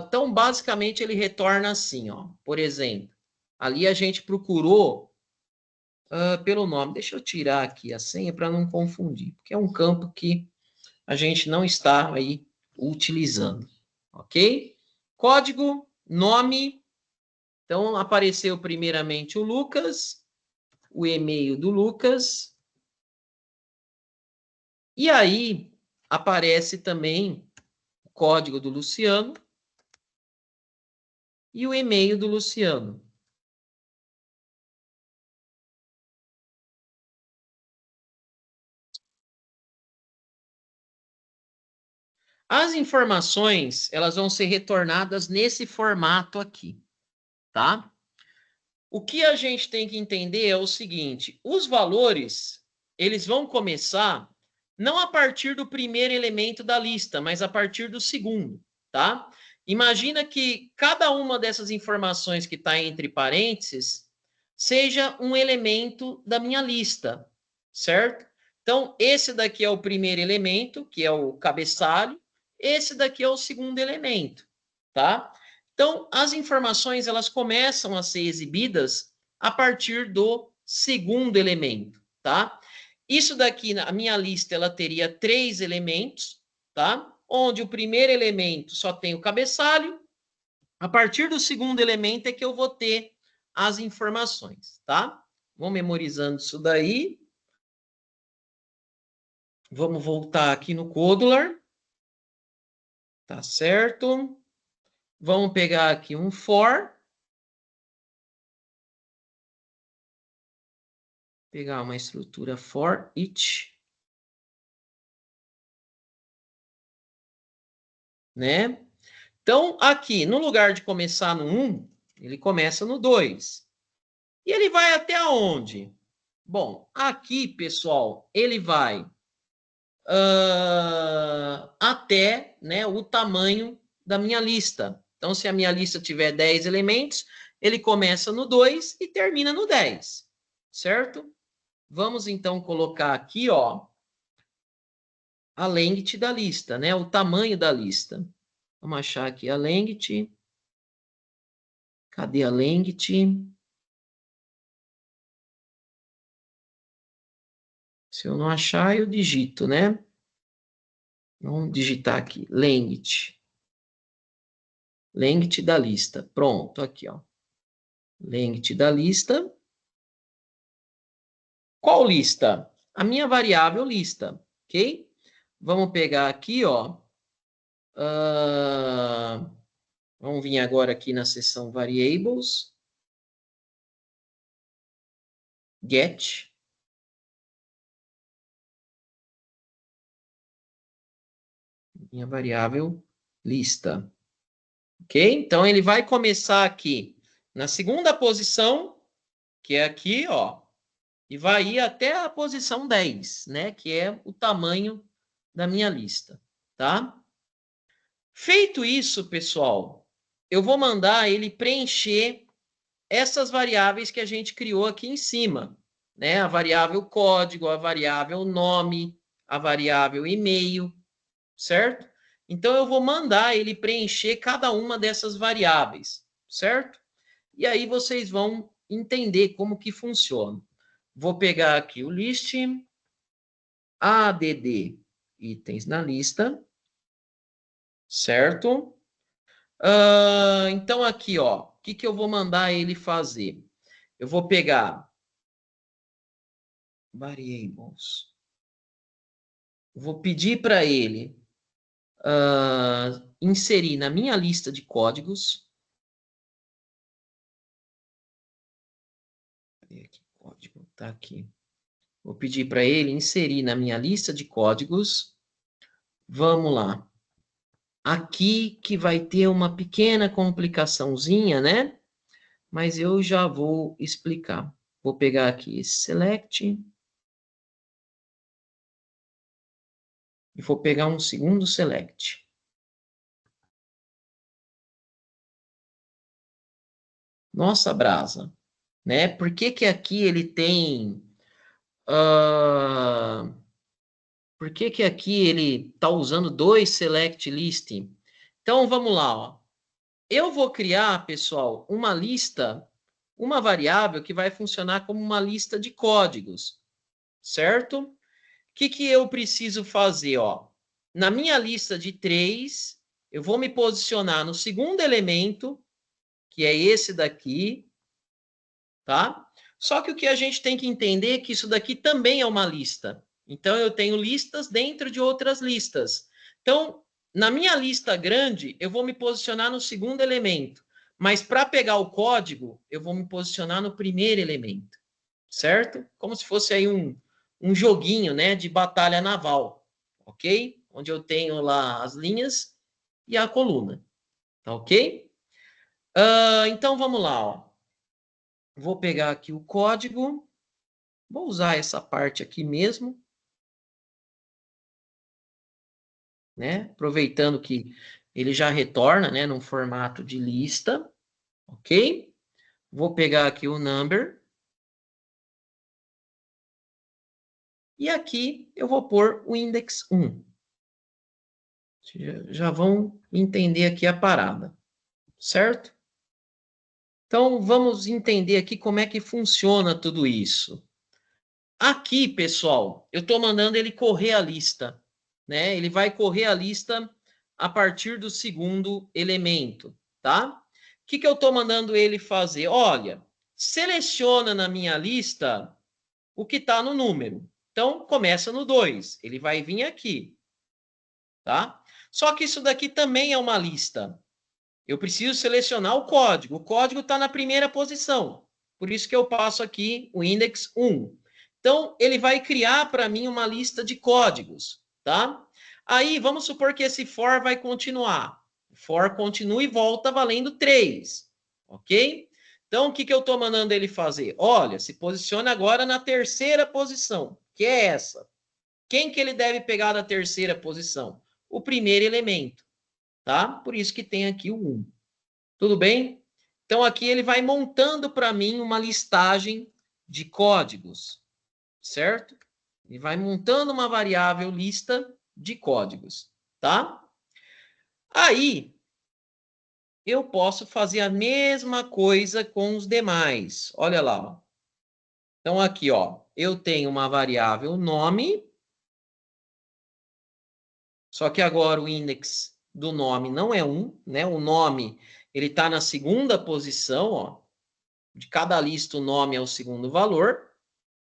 Então, basicamente, ele retorna assim, ó. Por exemplo, ali a gente procurou pelo nome. Deixa eu tirar aqui a senha para não confundir, porque é um campo que a gente não está aí utilizando, ok? Código, nome. Então, apareceu primeiramente o Lucas, o e-mail do Lucas, e aí aparece também o código do Luciano e o e-mail do Luciano. As informações, elas vão ser retornadas nesse formato aqui, tá? O que a gente tem que entender é o seguinte, os valores, eles vão começar não a partir do primeiro elemento da lista, mas a partir do segundo, tá? Imagina que cada uma dessas informações que está entre parênteses seja um elemento da minha lista, certo? Então, esse daqui é o primeiro elemento, que é o cabeçalho, esse daqui é o segundo elemento, tá? Então, as informações elas começam a ser exibidas a partir do segundo elemento, tá? Isso daqui, a minha lista, ela teria 3 elementos, tá? Onde o primeiro elemento só tem o cabeçalho, a partir do segundo elemento é que eu vou ter as informações, tá? Vou memorizando isso daí. Vamos voltar aqui no Codular. Tá certo? Vamos pegar aqui um for. Pegar uma estrutura for each. Né? Então, aqui, no lugar de começar no 1, ele começa no 2. E ele vai até onde? Bom, aqui, pessoal, ele vai até, né, o tamanho da minha lista. Então, se a minha lista tiver 10 elementos, ele começa no 2 e termina no 10, certo? Vamos, então, colocar aqui, ó, a length da lista, né, o tamanho da lista. Vamos achar aqui a length. Cadê a length? Se eu não achar, eu digito, né? Vamos digitar aqui, length. Length da lista. Pronto, aqui, ó. Length da lista. Qual lista? A minha variável lista, ok? Vamos pegar aqui, ó. Vamos vir agora aqui na seção Variables. Get. Minha variável lista. Ok? Então, ele vai começar aqui na segunda posição, que é aqui, ó. E vai ir até a posição 10, né? Que é o tamanho da minha lista, tá? Feito isso, pessoal, eu vou mandar ele preencher essas variáveis que a gente criou aqui em cima, né? A variável código, a variável nome, a variável e-mail, certo? Então eu vou mandar ele preencher cada uma dessas variáveis, certo? E aí vocês vão entender como que funciona. Vou pegar aqui o list, add itens na lista, certo? Então aqui, ó, o que eu vou mandar ele fazer? Eu vou pegar variables. Vou pedir para ele inserir na minha lista de códigos. Aqui, código, tá aqui. Vou pedir para ele inserir na minha lista de códigos. Vamos lá. Aqui que vai ter uma pequena complicaçãozinha, né? Mas eu já vou explicar. Vou pegar aqui esse select. E vou pegar um segundo select. Nossa, brasa, né? Por que que aqui ele tem... por que que aqui ele está usando dois select list? Então, vamos lá, ó. Eu vou criar, pessoal, uma lista, uma variável que vai funcionar como uma lista de códigos, certo? O que eu preciso fazer, ó? Na minha lista de 3, eu vou me posicionar no segundo elemento, que é esse daqui, tá? Só que o que a gente tem que entender é que isso daqui também é uma lista. Então, eu tenho listas dentro de outras listas. Então, na minha lista grande, eu vou me posicionar no segundo elemento. Mas para pegar o código, eu vou me posicionar no primeiro elemento. Certo? Como se fosse aí um joguinho, né, de batalha naval. Ok? Onde eu tenho lá as linhas e a coluna. Tá ok? Então, vamos lá, ó. Vou pegar aqui o código. Vou usar essa parte aqui mesmo, né? Aproveitando que ele já retorna, né, num formato de lista, ok? Vou pegar aqui o number. E aqui eu vou pôr o index 1. Já vão entender aqui a parada, certo? Então, vamos entender aqui como é que funciona tudo isso. Aqui, pessoal, eu estou mandando ele correr a lista, né? Ele vai correr a lista a partir do segundo elemento, tá? O que eu estou mandando ele fazer? Olha, seleciona na minha lista o que está no número. Então, começa no 2. Ele vai vir aqui, tá? Só que isso daqui também é uma lista. Eu preciso selecionar o código. O código está na primeira posição. Por isso que eu passo aqui o index 1. Então, ele vai criar para mim uma lista de códigos, tá? Aí, vamos supor que esse for vai continuar. O for continua e volta valendo 3, ok? Então, o que eu estou mandando ele fazer? Olha, se posiciona agora na terceira posição, que é essa. Quem que ele deve pegar na terceira posição? O primeiro elemento, tá? Por isso que tem aqui o 1. Tudo bem? Então, aqui ele vai montando para mim uma listagem de códigos, certo? Ele vai montando uma variável lista de códigos, tá? Aí, eu posso fazer a mesma coisa com os demais. Olha lá, ó. Então, aqui, ó, eu tenho uma variável nome, só que agora o index do nome não é 1, né? O nome, ele está na segunda posição, ó. De cada lista, o nome é o segundo valor,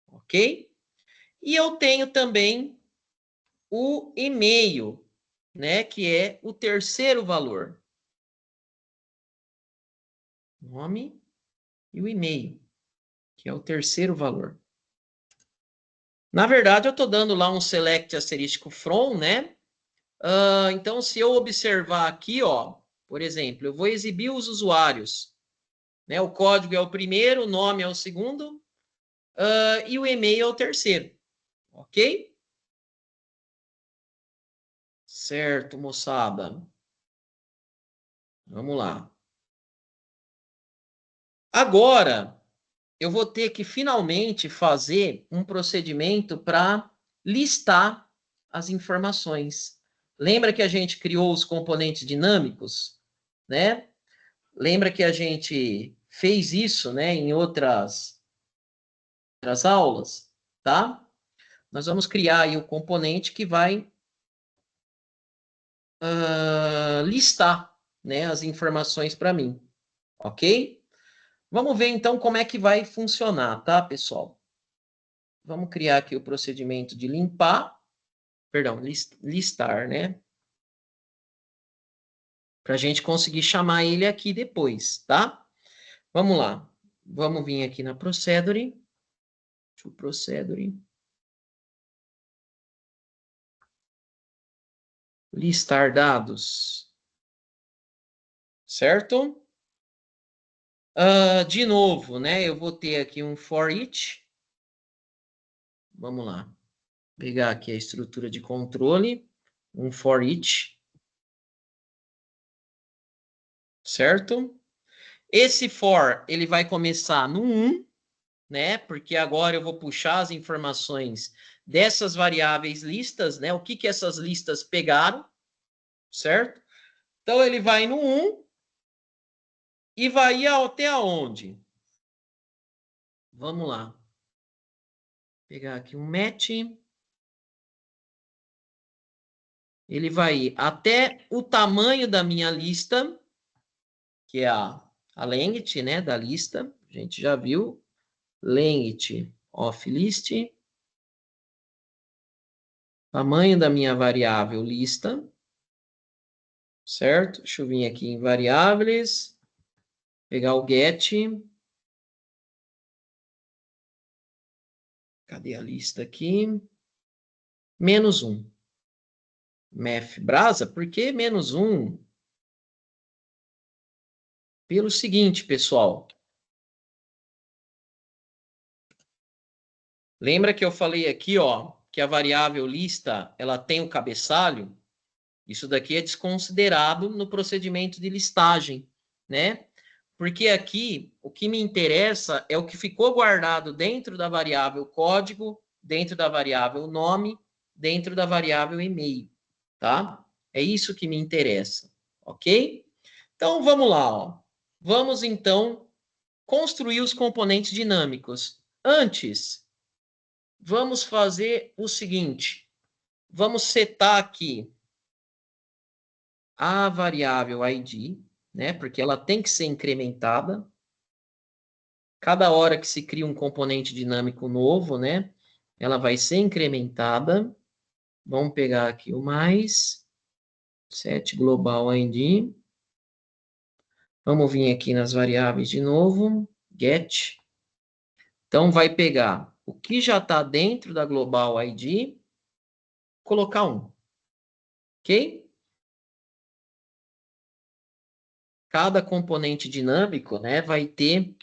ok? E eu tenho também o e-mail, né? Que é o terceiro valor. Nome e o e-mail, que é o terceiro valor. Na verdade, eu estou dando lá um select asterístico from, né? Então, se eu observar aqui, ó, por exemplo, eu vou exibir os usuários, né? O código é o primeiro, o nome é o segundo, e o e-mail é o terceiro, ok? Certo, moçada. Vamos lá. Agora, eu vou ter que finalmente fazer um procedimento para listar as informações. Lembra que a gente criou os componentes dinâmicos, né? Lembra que a gente fez isso, né, em outras aulas, tá? Nós vamos criar aí o componente que vai listar, né, as informações para mim, ok? Vamos ver então como é que vai funcionar, tá, pessoal? Vamos criar aqui o procedimento de limpar, perdão, listar, né? Para a gente conseguir chamar ele aqui depois, tá? Vamos lá. Vamos vir aqui na procedure. To procedure. Listar dados. Certo? De novo, né? Eu vou ter aqui um for each. Vamos lá. Pegar aqui a estrutura de controle. Um for each. Certo? Esse for, ele vai começar no 1, né? Porque agora eu vou puxar as informações dessas variáveis listas, né? O que que essas listas pegaram, certo? Então, ele vai no 1 e vai ir até aonde? Vamos lá. Pegar aqui um match. Ele vai ir até o tamanho da minha lista, que é a length, né, da lista. A gente já viu. Length of list. Tamanho da minha variável lista. Certo? Deixa eu vir aqui em variáveis. Pegar o get. Cadê a lista aqui? -1. Math Brasa, por que -1? Pelo seguinte, pessoal. Lembra que eu falei aqui, ó, que a variável lista, ela tem o cabeçalho? Isso daqui é desconsiderado no procedimento de listagem, né? Porque aqui, o que me interessa é o que ficou guardado dentro da variável código, dentro da variável nome, dentro da variável e-mail, tá? É isso que me interessa, ok? Então, vamos lá, ó. Vamos, então, construir os componentes dinâmicos. Antes, vamos fazer o seguinte. Vamos setar aqui a variável ID, né? Porque ela tem que ser incrementada. Cada hora que se cria um componente dinâmico novo, né? Ela vai ser incrementada. Vamos pegar aqui o mais. Set global ID. Vamos vir aqui nas variáveis de novo. Get. Então, vai pegar o que já está dentro da global ID, colocar 1. Ok? Cada componente dinâmico, né, vai ter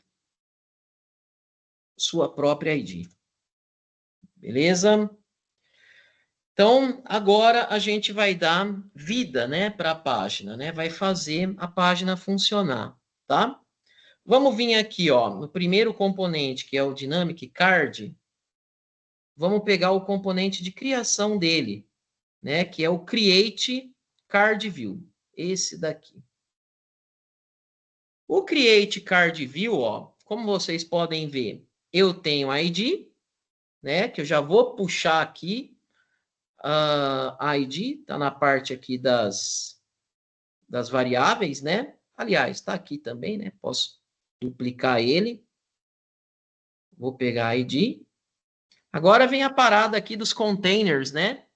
sua própria ID. Beleza? Então, agora a gente vai dar vida, né, para a página, né? Vai fazer a página funcionar, tá? Vamos vir aqui, ó, no primeiro componente, que é o Dynamic Card. Vamos pegar o componente de criação dele, né, que é o Create Card View. Esse daqui. O Create Card View, ó, como vocês podem ver, eu tenho ID, né? Que eu já vou puxar aqui. ID está na parte aqui das variáveis, né? Aliás, está aqui também, né? Posso duplicar ele. Vou pegar ID. Agora vem a parada aqui dos containers, né?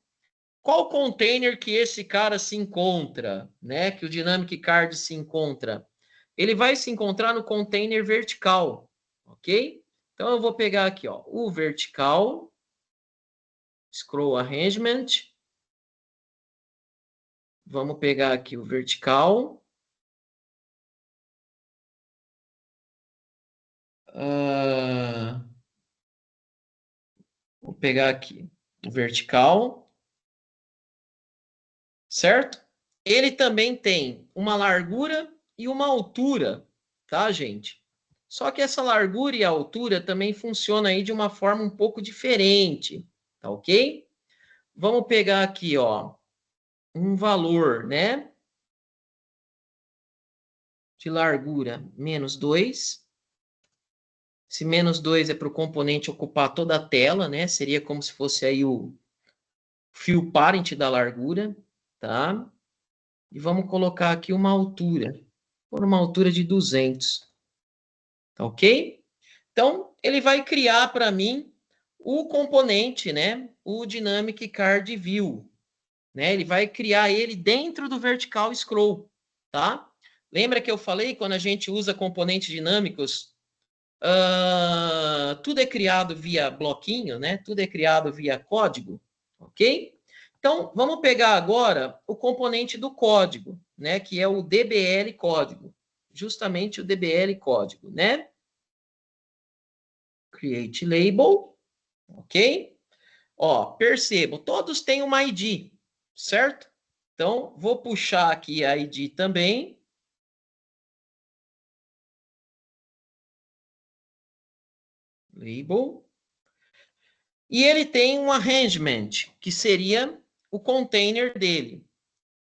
Qual container que esse cara se encontra, né? Que o Dynamic Card se encontra? Ele vai se encontrar no container vertical, ok? Então eu vou pegar aqui, ó, o vertical, scroll arrangement. Vamos pegar aqui o vertical. Vou pegar aqui o vertical, certo? Ele também tem uma largura e uma altura, tá, gente? Só que essa largura e altura também funciona aí de uma forma um pouco diferente, tá ok? Vamos pegar aqui, ó, um valor, né, de largura -2. Esse -2 é para o componente ocupar toda a tela, né? Seria como se fosse aí o fio parent da largura, tá? E vamos colocar aqui uma altura, por uma altura de 200, tá ok? Então, ele vai criar para mim o componente, né? O Dynamic Card View, né? Ele vai criar ele dentro do Vertical Scroll, tá? Lembra que eu falei quando a gente usa componentes dinâmicos, tudo é criado via bloquinho, né? Tudo é criado via código, ok? Então, vamos pegar agora o componente do código, né? Que é o DBL código. Justamente o DBL código, né? Create label, ok? Ó, percebo, todos têm uma ID, certo? Então, vou puxar aqui a ID também. Label. E ele tem um arrangement, que seria o container dele.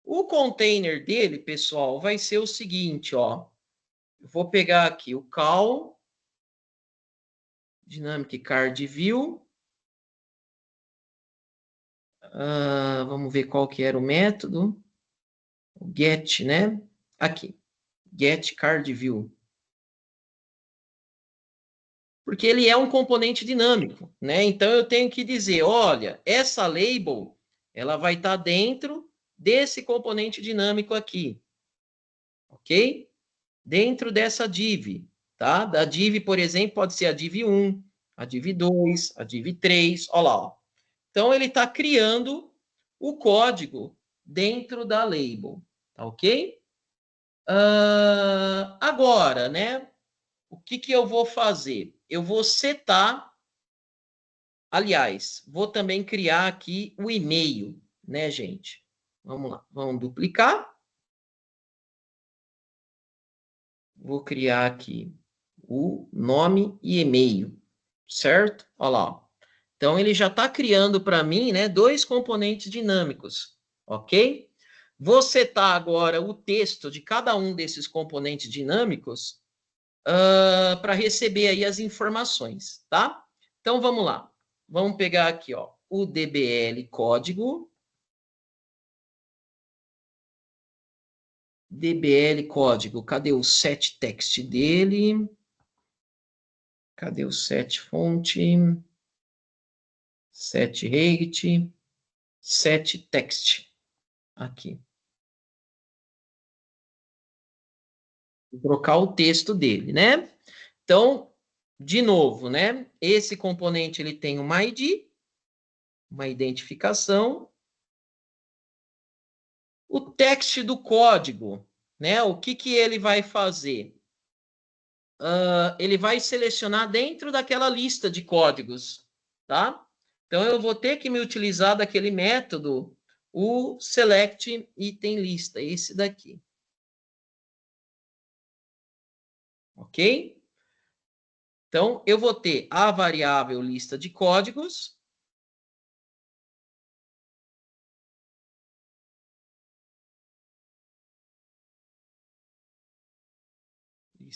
O container dele, pessoal, vai ser o seguinte, ó. Eu vou pegar aqui o call, Dynamic Card View. Vamos ver qual que era o método. O get, né? Aqui, get card view. Porque ele é um componente dinâmico, né? Então eu tenho que dizer, olha, essa label, ela vai estar dentro desse componente dinâmico aqui, ok? Dentro dessa div, tá? Da div, por exemplo, pode ser a div 1, a div 2, a div 3, olha lá, ó. Então ele está criando o código dentro da label, tá ok? Agora, né? O que que eu vou fazer? Eu vou setar. Aliás, vou também criar aqui o e-mail, né, gente? Vamos lá, vamos duplicar. Vou criar aqui o nome e e-mail, certo? Olha lá. Ó. Então, ele já está criando para mim, né, dois componentes dinâmicos, ok? Vou setar agora o texto de cada um desses componentes dinâmicos para receber aí as informações, tá? Então, vamos lá. Vamos pegar aqui, ó, o DBL código. DBL código. Cadê o set text dele? Cadê o set fonte? Set rate. Set text. Aqui. Vou trocar o texto dele, né? Então, de novo, né? Esse componente ele tem uma ID, uma identificação. O text do código, né? O que que ele vai fazer? Ele vai selecionar dentro daquela lista de códigos, tá? Então, eu vou ter que me utilizar daquele método, o select item lista, esse daqui. Ok? Então, eu vou ter a variável lista de códigos.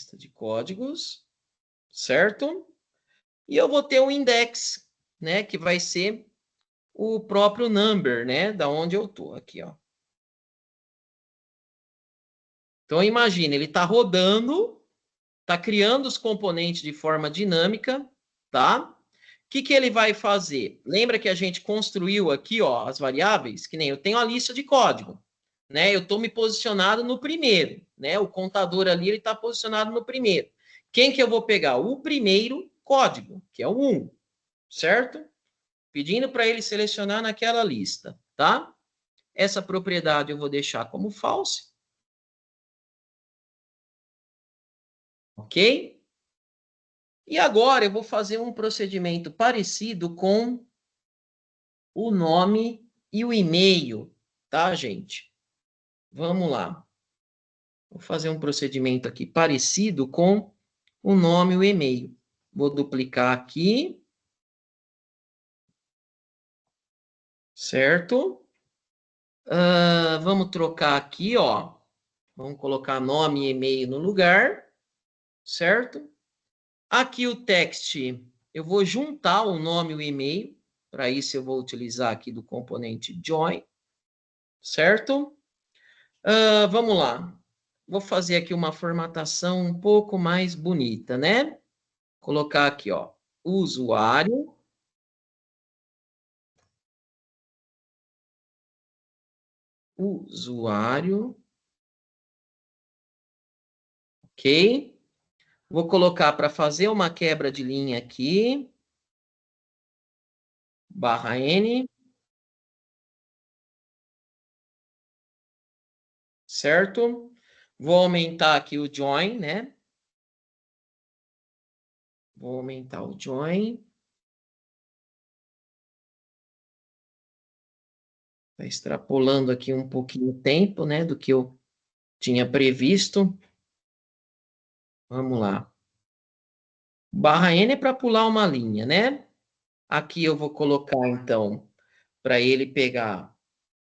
lista de códigos, certo? E eu vou ter um index, né, que vai ser o próprio number, né, da onde eu tô aqui, ó. Então imagine, ele está rodando, está criando os componentes de forma dinâmica, tá? O que ele vai fazer? Lembra que a gente construiu aqui, ó, as variáveis? Que nem eu tenho a lista de código, né? Eu estou me posicionado no primeiro, né? O contador ali, ele está posicionado no primeiro. Quem que eu vou pegar? O primeiro código, que é o 1, certo? Pedindo para ele selecionar naquela lista, tá? Essa propriedade eu vou deixar como false, ok? E agora eu vou fazer um procedimento parecido com o nome e o e-mail, tá, gente? Vamos lá. Vou fazer um procedimento aqui parecido com o nome e o e-mail. Vou duplicar aqui, certo? Vamos trocar aqui, ó. Vamos colocar nome e e-mail no lugar, certo? Aqui o text, eu vou juntar o nome e o e-mail. Para isso, eu vou utilizar aqui do componente join, certo? Vamos lá. Vou fazer aqui uma formatação um pouco mais bonita, né? Colocar aqui, ó, usuário. Usuário. Ok. Vou colocar para fazer uma quebra de linha aqui. Barra N. Certo? Vou aumentar aqui o join, né? Vou aumentar o join. Está extrapolando aqui um pouquinho o tempo, né? Do que eu tinha previsto. Vamos lá. Barra N é para pular uma linha, né? Aqui eu vou colocar, então, para ele pegar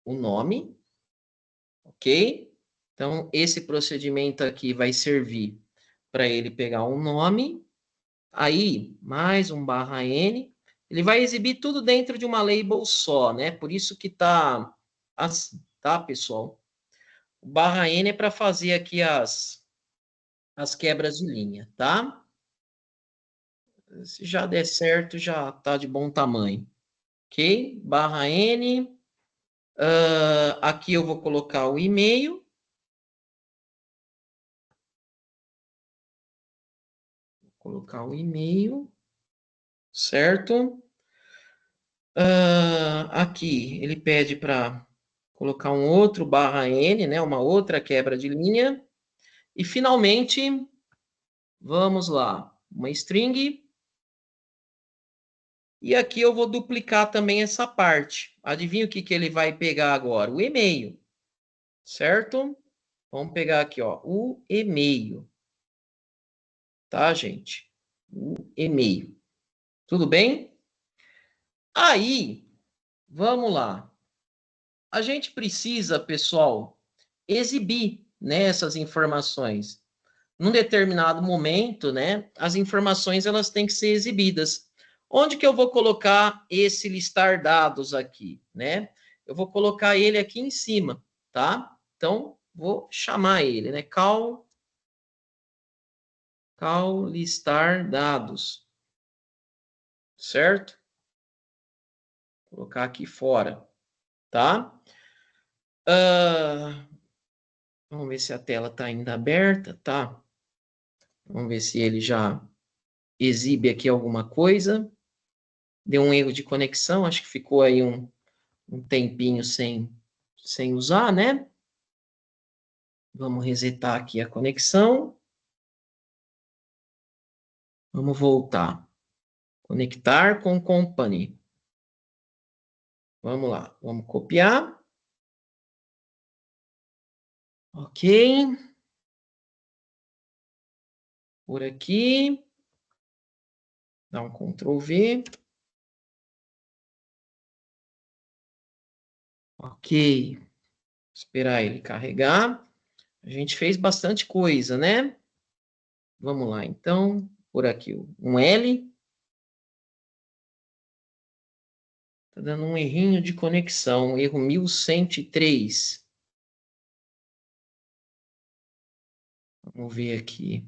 o nome, ok? Então, esse procedimento aqui vai servir para ele pegar um nome. Aí, mais um barra N. Ele vai exibir tudo dentro de uma label só, né? Por isso que tá assim, tá, pessoal? O barra N é para fazer aqui as quebras de linha, tá? Se já der certo, já tá de bom tamanho. Ok? Barra N. Aqui eu vou colocar o e-mail. Vou colocar o e-mail, certo? Aqui ele pede para colocar um outro barra N, né? Uma outra quebra de linha. E finalmente, vamos lá, uma string. E aqui eu vou duplicar também essa parte. Adivinha o que ele vai pegar agora? O e-mail, certo? Vamos pegar aqui, ó, o e-mail. Tá, gente? O e-mail. Tudo bem? Aí, vamos lá. A gente precisa, pessoal, exibir, né, essas informações. Num determinado momento, né, as informações elas têm que ser exibidas. Onde que eu vou colocar esse listar dados aqui, né? Eu vou colocar ele aqui em cima, tá? Então, vou chamar ele, né? Call listar dados, certo? Vou colocar aqui fora, tá? Vamos ver se a tela está ainda aberta, tá? Vamos ver se ele já exibe aqui alguma coisa. Deu um erro de conexão, acho que ficou aí um tempinho sem usar, né? Vamos resetar aqui a conexão. Vamos voltar. Conectar com company. Vamos lá, vamos copiar. Ok. Por aqui. Dá um Ctrl V. Ok. Esperar ele carregar. A gente fez bastante coisa, né? Vamos lá, então, por aqui, um L. Tá dando um errinho de conexão, erro 1103. Vamos ver aqui.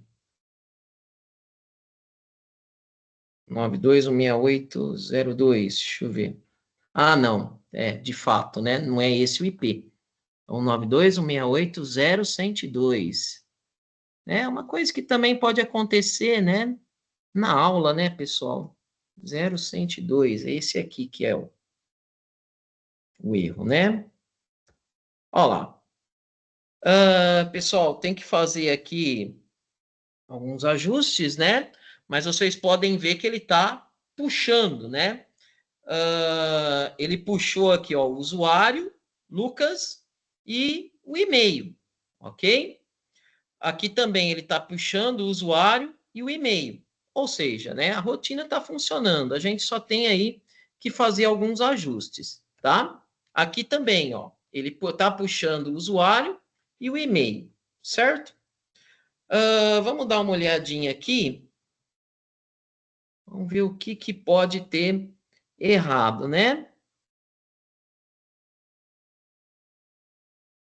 92.168.02, deixa eu ver. Ah, não, de fato, né? Não é esse o IP. É o 92.168.0.102. É uma coisa que também pode acontecer, né? Na aula, né, pessoal? 0.102, é esse aqui que é o erro, né? Olha lá. Pessoal, tem que fazer aqui alguns ajustes, né? Mas vocês podem ver que ele está puxando, né? Ele puxou aqui, ó, o usuário, Lucas, e o e-mail, ok? Aqui também ele está puxando o usuário e o e-mail. Ou seja, né, a rotina está funcionando. A gente só tem aí que fazer alguns ajustes, tá? Aqui também, ó, ele está puxando o usuário e o e-mail, certo? Vamos dar uma olhadinha aqui. Vamos ver o que pode ter errado, né?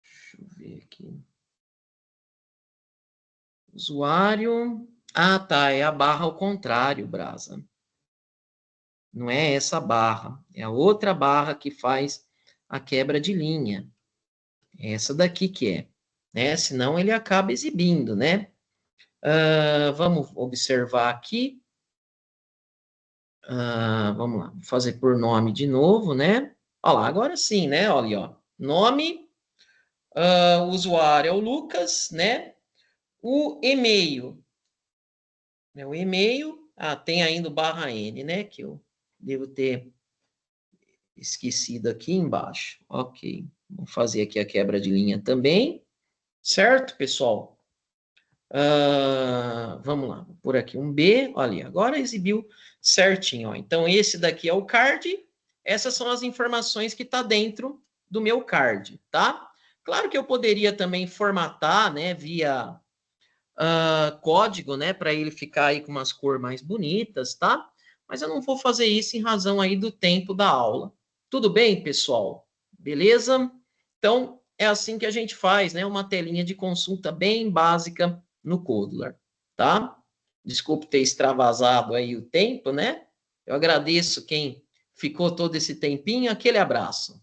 Deixa eu ver aqui. Usuário. Ah, tá. É a barra ao contrário, Brasa. Não é essa barra. É a outra barra que faz a quebra de linha. É essa daqui que é. Né? Senão ele acaba exibindo, né? Vamos observar aqui. Vamos lá. Vou fazer por nome de novo, né? Olha lá, agora sim, né? Olha ali, ó. Nome. O usuário é o Lucas, né? O e-mail. Né? O e-mail. Tem ainda o barra N, né? Que eu devo ter esquecido aqui embaixo. Ok. Vamos fazer aqui a quebra de linha também. Certo, pessoal? Vamos lá. Por aqui um B. Olha, agora exibiu certinho. Ó. Então, esse daqui é o card. Essas são as informações que está dentro do meu card, tá? Claro que eu poderia também formatar, né, via código, né, para ele ficar aí com umas cores mais bonitas, tá? Mas eu não vou fazer isso em razão aí do tempo da aula. Tudo bem, pessoal? Beleza? Então, é assim que a gente faz, né? Uma telinha de consulta bem básica no Codeler, tá? Desculpe ter extravasado aí o tempo, né? Eu agradeço quem ficou todo esse tempinho. Aquele abraço.